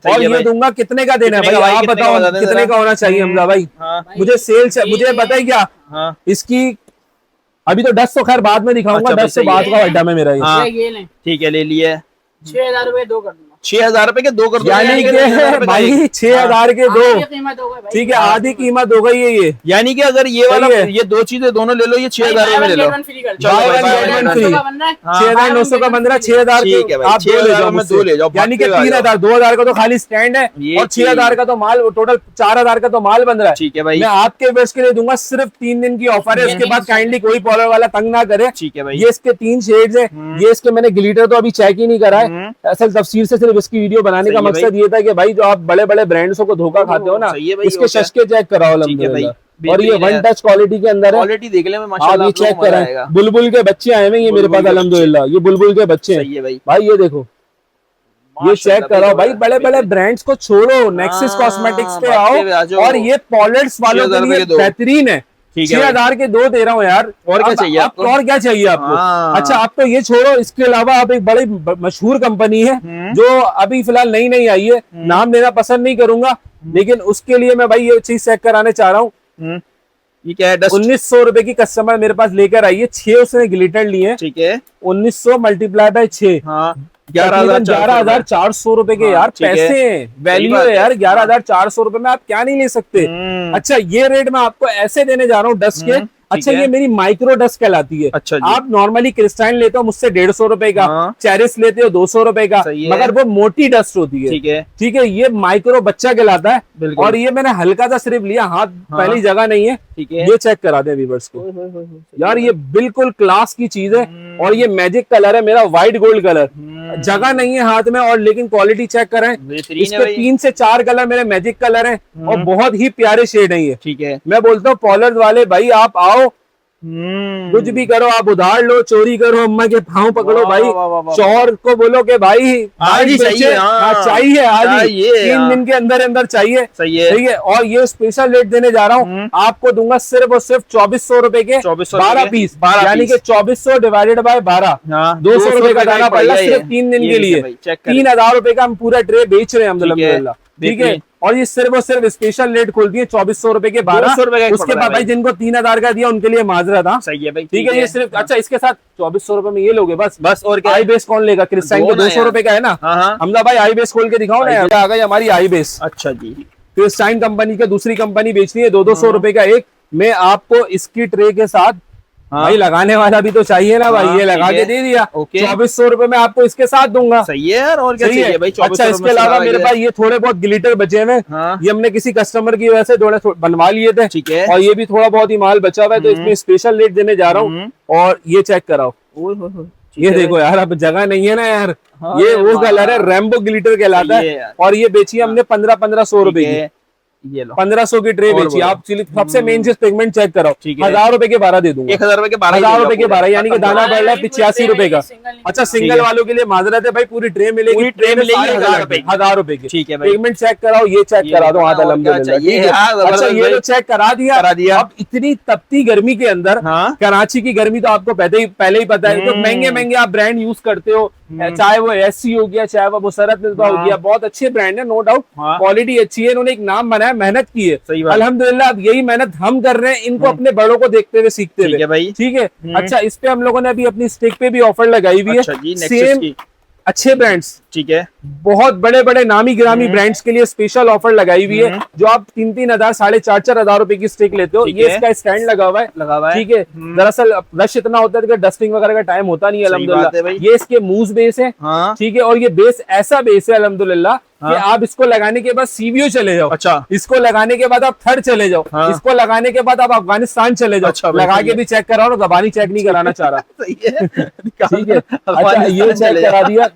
और ये दूंगा कितने का देना है भाई, आप बताओ कितने का होना चाहिए हमजा भाई। मुझे सेल, मुझे पता है क्या इसकी, अभी तो 10 तो खैर बाद में दिखाऊंगा, 10 से बाद का अड्डा में मेरा ये। ठीक है, ले लिए 6000 रुपए 2 कर दूंगा। 6000 रुपए के 2 कर दो, यानी कि भाई 6000 के 2। ठीक है, आधी कीमत हो गई है ये। यानी कि अगर ये वाला, ये 2 चीजें दोनों ले लो, ये 6000 रुपए में ले लो। 6900 का 15, 6000 आप 2 ले जाओ। यानी कि 3000, 2000 का तो खाली स्टैंड है और 6000 का तो माल, टोटल 4000 का तो माल बन रहा है। ठीक है भाई, मैं आपके वेस्ट के लिए दूंगा सिर्फ 3 दिन की ऑफर है, उसके बाद काइंडली कोई पॉलर वाला तंग ना करे। ठीक है भाई, ये इसके 3 शेड्स है। ये इसके मैंने ग्लिटर तो अभी चेक ही नहीं करा है, असल तफसील से सिर्फ इसकी वीडियो बनाने का मकसद ये था कि भाई जो आप बड़े बड़े ब्रांड्स को धोखा खाते हो ना, इसके शशके चेक कराओ अल्हम्दुलिल्लाह। और ये 1 टच क्वालिटी के अंदर है, क्वालिटी देख ले माशाल्लाह, आप ये चेक करें। बुलबुल के बच्चे आए हुए ये मेरे पास अल्हम्दुलिल्लाह, ये बुलबुल के बच्चे हैं भाई। ये देखो, ये चेक कराओ भाई, बड़े बड़े ब्रांड्स को छोड़ो, नेक्सिस कॉस्मेटिक्स पे आओ। और ये पॉलर्स वालों के लिए बेहतरीन है। 6000 के 2 दे रहा हूँ यार, और क्या चाहिए आपको? और क्या चाहिए आपको? अच्छा, आप तो ये छोड़ो, इसके अलावा आप एक बड़ी मशहूर कंपनी है जो अभी फिलहाल नई आई है, नाम लेना पसंद नहीं करूंगा, लेकिन उसके लिए मैं भाई ये चीज चेक कराने चाह रहा हूँ। ये क्या है? 1900 रुपए की कस्टमर मेरे पास लेकर आई है, 6 उसने ग्लिटर लिए। ठीक है, 1900 मल्टीप्लाई बाय 6, 11,400 रुपए के यार पैसे, वैल्यू है यार 11,400 रुपए में आप क्या नहीं ले सकते। अच्छा, ये रेट मैं आपको ऐसे देने जा रहा हूँ डस्ट के। अच्छा, ये मेरी माइक्रो डस्ट कहलाती है। अच्छा, आप नॉर्मली क्रिस्टाइन लेते हो मुझसे 150 रुपए का, चेरिस लेते हो 200 रुपए का, मगर वो मोटी डस्ट होती है। ठीक है, ये माइक्रो बच्चा कहलाता है। और ये मैंने हल्का सा सिर्फ लिया, हाथ पहली जगह नहीं है। ये चेक करा दे व्यूअर्स को यार, ये बिल्कुल क्लास की चीज है। और ये मैजिक कलर है मेरा, व्हाइट गोल्ड कलर, जगह नहीं है हाथ में, और लेकिन क्वालिटी चेक करें, इसके 3 से 4 कलर मेरे मैजिक कलर हैं और बहुत ही प्यारे शेड हैं ये। ठीक है, मैं बोलता हूँ पॉलर वाले भाई आप आओ, कुछ भी करो, आप उधार लो, चोरी करो, अम्मा के पाँव पकड़ो भाई, शौहर को बोलो कि भाई आज ही चाहिए, चाहिए आज ही, 3 दिन के अंदर अंदर चाहिए। सही है। और ये स्पेशल रेट देने जा रहा हूँ, आपको दूंगा सिर्फ और सिर्फ 2400 रुपए के 12 पीस, यानी कि 2400 डिवाइडेड बाय 12, 200 रुपए का दाना पड़ रहा सिर्फ 3 दिन के लिए। 3000 रुपए का हम पूरा ट्रे बेच रहे हैं अल्हम्दुलिल्लाह। ठीक है, और ये सिर्फ और सिर्फ स्पेशल रेट खोलती है 2400 रुपए के 12। उसके बाद भाई जिनको 3000 का दिया उनके लिए माजरा था। सही है भाई, ठीक है, ये सिर्फ, अच्छा इसके साथ 2400 रुपए में ये लोगे बस। और क्या, आई बेस कौन लेगा? क्रिस्टाइन को 200 रुपए का है ना। हमदा भाई आई बेस खोल के दिखाओ ना, आ गई हमारी आई बेस। अच्छा जी, क्रिस्टाइन कंपनी का दूसरी कंपनी बेचनी है 200 रुपए का एक। मैं आपको इसकी ट्रे के साथ भाई लगाने वाला भी तो चाहिए ना भाई, ये लगा के दे दिया। 2400 रुपए में आपको इसके साथ दूंगा। सही है यार, और क्या चाहिए भाई? अच्छा, इसके अलावा मेरे पास ये थोड़े बहुत ग्लिटर बचे हुए, ये हमने किसी कस्टमर की वजह से थोड़े बनवा लिए थे। ठीक है, और ये भी थोड़ा बहुत ही माल बचा हुआ है, तो इसमें स्पेशल रेट देने जा रहा हूँ। और ये चेक कराओ, ये देखो यार, अब जगह नहीं है ना यार। ये वो कलर है, रैम्बो ग्लिटर कहलाता है। और ये बेची हमने 1500 रुपए की। ये लो 1500 की ट्रे बेची। आप सबसे मेन चीज पिगमेंट चेक कराओ। 1000 रुपए के 12 दे दूंगा। 1000 रुपए के 12, 1000 रुपए के 12, यानी कि दाना पड़ रहा है 85 रुपए का। अच्छा, सिंगल वालों के लिए माजरत है भाई, पूरी ट्रे मिलेगी। पूरी ट्रे मिलेगी 1000 रुपए की। ठीक है भाई। पिगमेंट चेक कराओ, ये चेक करा दो। अल्हम्दुलिल्लाह। अच्छा, ये तो चेक करा दिया। अब इतनी तपती गर्मी के अंदर, कराची की गर्मी तो आपको पहले ही पता है, तो महंगे महंगे आप ब्रांड यूज करते हो, चाहे वो एससी हो गया, चाहे वो मुसरत मिसबा हो गया, बहुत अच्छे ब्रांड है, नो डाउट। क्वालिटी अच्छी है, इन्होंने एक नाम बनाया, मेहनत की है। अल्हम्दुलिल्लाह। अब यही मेहनत हम कर रहे हैं, इनको अपने बड़ों को देखते हुए सीखते हुए। ठीक है। अच्छा, इस पे हम लोगों ने अभी अपनी स्टिक पे भी ऑफर लगाई हुई है। सेम अच्छे ब्रांड्स, ठीक है, बहुत बड़े बड़े नामी गिरामी ब्रांड्स के लिए स्पेशल ऑफर लगाई हुई है। जो आप 3-3 हजार 4-4 हजार रुपए की स्टिक लेते हो, ये इसका स्टैंड लगा हुआ है। ठीक है। दरअसल रश इतना होता है कि डस्टिंग वगैरह का टाइम होता नहीं है अल्हम्दुलिल्लाह। ये इसके मूव बेस है। ठीक है। और ये बेस ऐसा बेस है अल्हम्दुलिल्लाह कि आप इसको लगाने के बाद सीवीओ चले जाओ। अच्छा। इसको लगाने के बाद आप थर्ड चले जाओ। इसको लगाने के बाद आप अफगानिस्तान चले जाओ। अच्छा, लगा के भी चेक कराओ, जबानी चेक नहीं कराना चाह रहा। ठीक है। अच्छा, ये चेक करा दिया,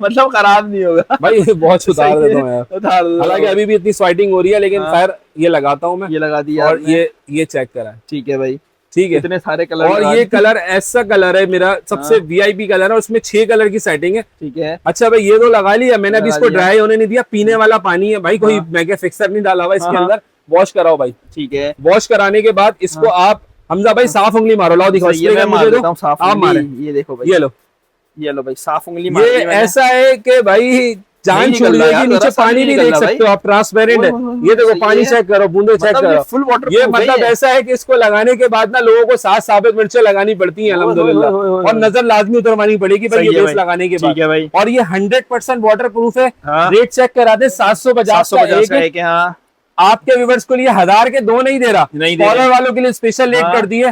मतलब खराब नहीं होगा भाई। बहुत सुधार देता हूँ यार। हालांकि अभी भी इतनी स्वेटिंग हो रही है, लेकिन खैर ये लगाता हूँ मैं। ये लगा दिया और ये चेक करा। ठीक है भाई। ठीक है। इतने सारे कलर। और ये कलर ऐसा कलर है, मेरा सबसे वीआईपी कलर है। उसमें 6 कलर की सेटिंग है। ठीक है। अच्छा भाई, ये तो लगा लिया मैंने। अभी इसको ड्राई होने नहीं दिया। पीने वाला पानी है भाई, कोई मैगे फिक्सर नहीं डाला हुआ इसके अंदर। वॉश कराओ भाई। ठीक है। वॉश कराने के बाद इसको आप, हमजा भाई साफ उंगली मारो। लाओ दिखाओ। आप मारे। ये देखो भाई, ये लो भाई, साफ उंगली मार दी मैंने। ऐसा है कि भाई जान छूट जाएगी, नीचे पानी नहीं देख सकते हो आप, ट्रांसपेरेंट है। ये देखो, पानी चेक करो, बूंदे चेक करो, फुल वाटर। ये मतलब ऐसा है कि इसको लगाने के बाद ना लोगों को 7 साबित मिर्चें लगानी पड़ती हैं अल्हम्दुलिल्लाह। और नजर लाजमी उतरवानी पड़ेगी भाई ये बेस लगाने के बाद। और ये 100% वाटर प्रूफ है। रेट चेक करा दे, 750 का। आपके व्यूअर्स को लिए 1000 के 2 नहीं दे रहा, फॉलोअर वालों के लिए स्पेशल रेट कर दिए।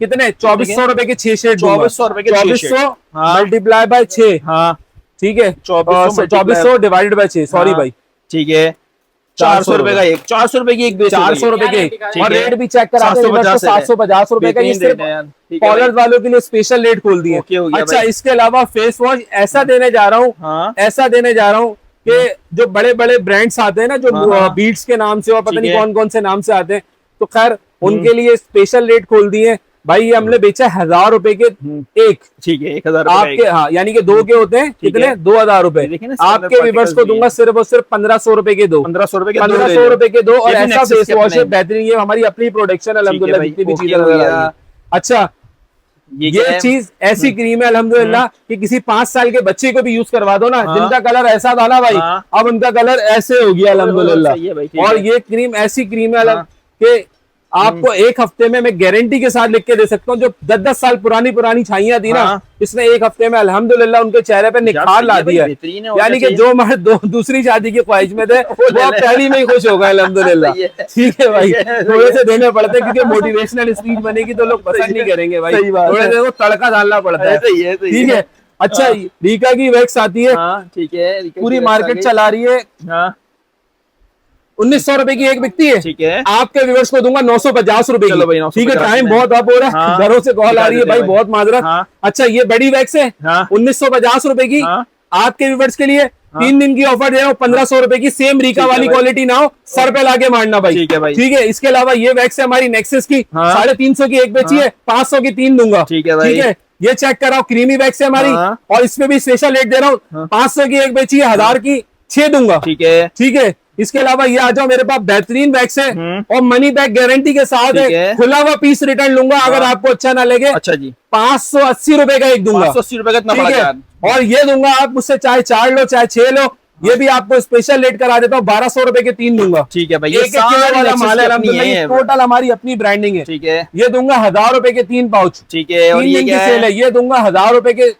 कितने? 2400 रुपए के 6 शेड। 2400 रुपए के 2400 मल्टीप्लाई बाय 6। हाँ ठीक है। 2400 डिवाइडेड बाय 6। सॉरी भाई। ठीक है। 400 रुपए का एक, 400 रुपए की एक बेस, 400 रुपए के। और रेट भी चेक करा दो, 750 रुपए का। ये सिर्फ फॉलोअर्स वालों के लिए स्पेशल रेट खोल दिए। अच्छा, इसके अलावा फेस वॉश ऐसा देने जा रहा हूँ, ऐसा देने जा रहा हूँ कि जो बड़े बड़े ब्रांड्स आते हैं ना, जो बीट्स के नाम से और पता नहीं कौन कौन से नाम से आते हैं, तो खैर उनके लिए स्पेशल रेट खोल दिए भाई। ये हमने बेचा 1000 रुपए के एक। ठीक है, 1000 आपके। हाँ, यानी कि 2 के होते हैं कितने? 2000 रुपए। आपके व्यूअर्स को दूंगा सिर्फ और सिर्फ 1500 रुपए के 2। 1500 रुपए के 2। और ऐसा फेस वॉश है बेहतरीन, ये हमारी अपनी प्रोडक्शन है अल्हम्दुलिल्लाह, जितनी भी चीजें। अच्छा, ये चीज ऐसी क्रीम है अल्हम्दुलिल्लाह कि किसी 5 साल के बच्चे को भी यूज करवा दो ना, जिनका कलर ऐसा था ना भाई, अब उनका कलर ऐसे हो गया अल्हम्दुलिल्लाह। और ये क्रीम ऐसी क्रीम है कि आपको 1 हफ्ते में मैं गारंटी के साथ लिख के दे सकता हूँ, जो 10-10 साल पुरानी छाइयां थी ना, इसने 1 हफ्ते में अल्हम्दुलिल्लाह उनके चेहरे पे निखार ला दिया। यानी कि जो मर्द दूसरी शादी की ख्वाहिश में थे, वो अब पहली में ही खुश हो गए अल्हम्दुलिल्लाह। ठीक है भाई, थोड़े से देने पड़ते हैं क्योंकि मोटिवेशनल स्पीच बनेगी तो लोग पसंद नहीं करेंगे भाई, थोड़े से वो तड़का डालना पड़ता है। ठीक है। अच्छा, रीका की वैक्स आती है, ठीक है, पूरी मार्केट चला रही है, 1900 रुपए की एक बिकती है। ठीक है। आपके व्यूअर्स को दूंगा 950 रुपए की। ठीक है। टाइम बहुत अप हो रहा है, घरों से कॉल आ रही है भाई, बहुत माजरत। अच्छा, ये बड़ी वैक्स है 1950 रुपए की। आपके व्यूअर्स के लिए 3 दिन की ऑफर दे रहा हूँ, 1500 रुपए की। सेम रीका वाली क्वालिटी ना हो, सर पे लाके मारना भाई। ठीक है भाई। ठीक है। इसके अलावा ये वैक्स है हमारी नेक्सस की, 350 की एक बेची है, 500 की 3 दूंगा। ठीक है। ठीक है। ये चेक कराओ, क्रीमी वैक्स है हमारी, और इसमें भी स्पेशल रेट दे रहा हूँ, 500 की एक बेची है, 1000 की 6 दूंगा। ठीक है। ठीक है। इसके अलावा ये आ जाओ, मेरे पास बेहतरीन वैक्स है और मनी बैक गारंटी के साथ है। खुला हुआ पीस रिटर्न लूंगा अगर आपको अच्छा ना लगे। अच्छा जी। 580 रुपए का एक दूंगा। 580 रुपए का। ठीक है। और ये दूंगा, आप मुझसे चाहे 4 लो चाहे 6 लो, ये भी आपको स्पेशल रेट करा देता हूँ, 1200 रुपए के 3 दूंगा। ठीक है भाई। ये टोटल हमारी अपनी ब्रांडिंग है। ठीक है। ये दूंगा 1000 रुपए के 3 पाउच। ठीक है। और ये सेल है, ये दूंगा 1000 रुपए के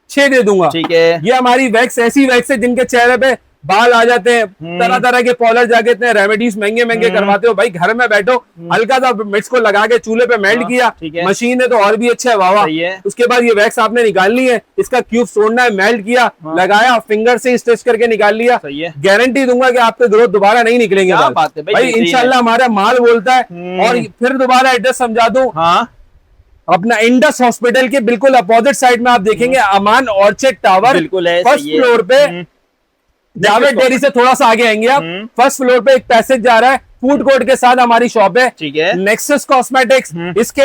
6 दे दूंगा। ठीक है। ये हमारी वैक्स ऐसी वैक्स है जिनके चेहरे पे बाल आ जाते हैं, तरह तरह के पॉलर जाके इतने रेमेडीज महंगे करवाते हो भाई, घर में बैठो, हल्का सा मिर्च को लगा के चूल्हे पे मेल्ट किया, मशीन है तो और भी अच्छा है, वाह। उसके बाद ये वैक्स आपने निकालनी है, इसका क्यूब तोड़ना है, मेल्ट किया, लगाया, फिंगर से स्ट्रेच करके निकाल लिया। गारंटी दूंगा कि आपके ग्रोथ दोबारा नहीं निकलेंगे भाई, इंशाल्लाह। हमारा माल बोलता है। और फिर दोबारा एड्रेस समझा दूं, अपना इंडस हॉस्पिटल के बिल्कुल अपोजिट साइड में आप देखेंगे अमान ऑर्चिड टावर, बिल्कुल है, फर्स्ट सही है। फ्लोर पे जावेद डेयरी से थोड़ा सा आगे आएंगे आप, फर्स्ट फ्लोर पे एक पैसेज जा रहा है, फूड कोर्ट के साथ हमारी शॉप है, ठीक है। नेक्सस कॉस्मेटिक्स, इसके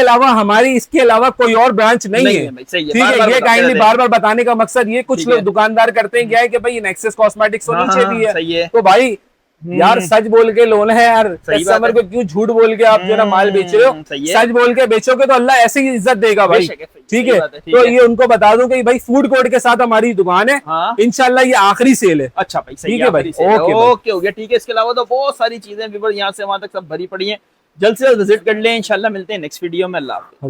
अलावा कोई और ब्रांच नहीं है, भाई, सही है। ठीक है। ये काइंडली बार बार बताने का मकसद ये, कुछ ठीक लोग है। दुकानदार करते हैं क्या है कि भाई नेक्सस कॉस्मेटिक्स तो हाँ, नीचे हाँ, भी है, सही है। तो भाई यार सच बोल के लोन है यार, सही बात कस्टमर है। को क्यों झूठ बोल के आप जो ना माल बेच रहे हो, सही है। सच बोल के बेचोगे तो अल्लाह ऐसे ही इज्जत देगा भाई, बेशक है, सही ठीक है। बात है, ठीक तो है। ये उनको बता दूं कि भाई फूड कोर्ट के साथ हमारी दुकान है, हाँ। इंशाल्लाह ये आखिरी सेल है। अच्छा भाई, सही ठीक है भाई, आखिरी से। ओके भाई। ओके हो गया, ठीक है। इसके अलावा तो बहुत सारी चीजें व्यूअर यहाँ से वहां तक सब भरी पड़ी हैं, जल्द से जल्द विजिट कर लें। इंशाल्लाह मिलते हैं नेक्स्ट वीडियो में। अल्लाह हाफिज़।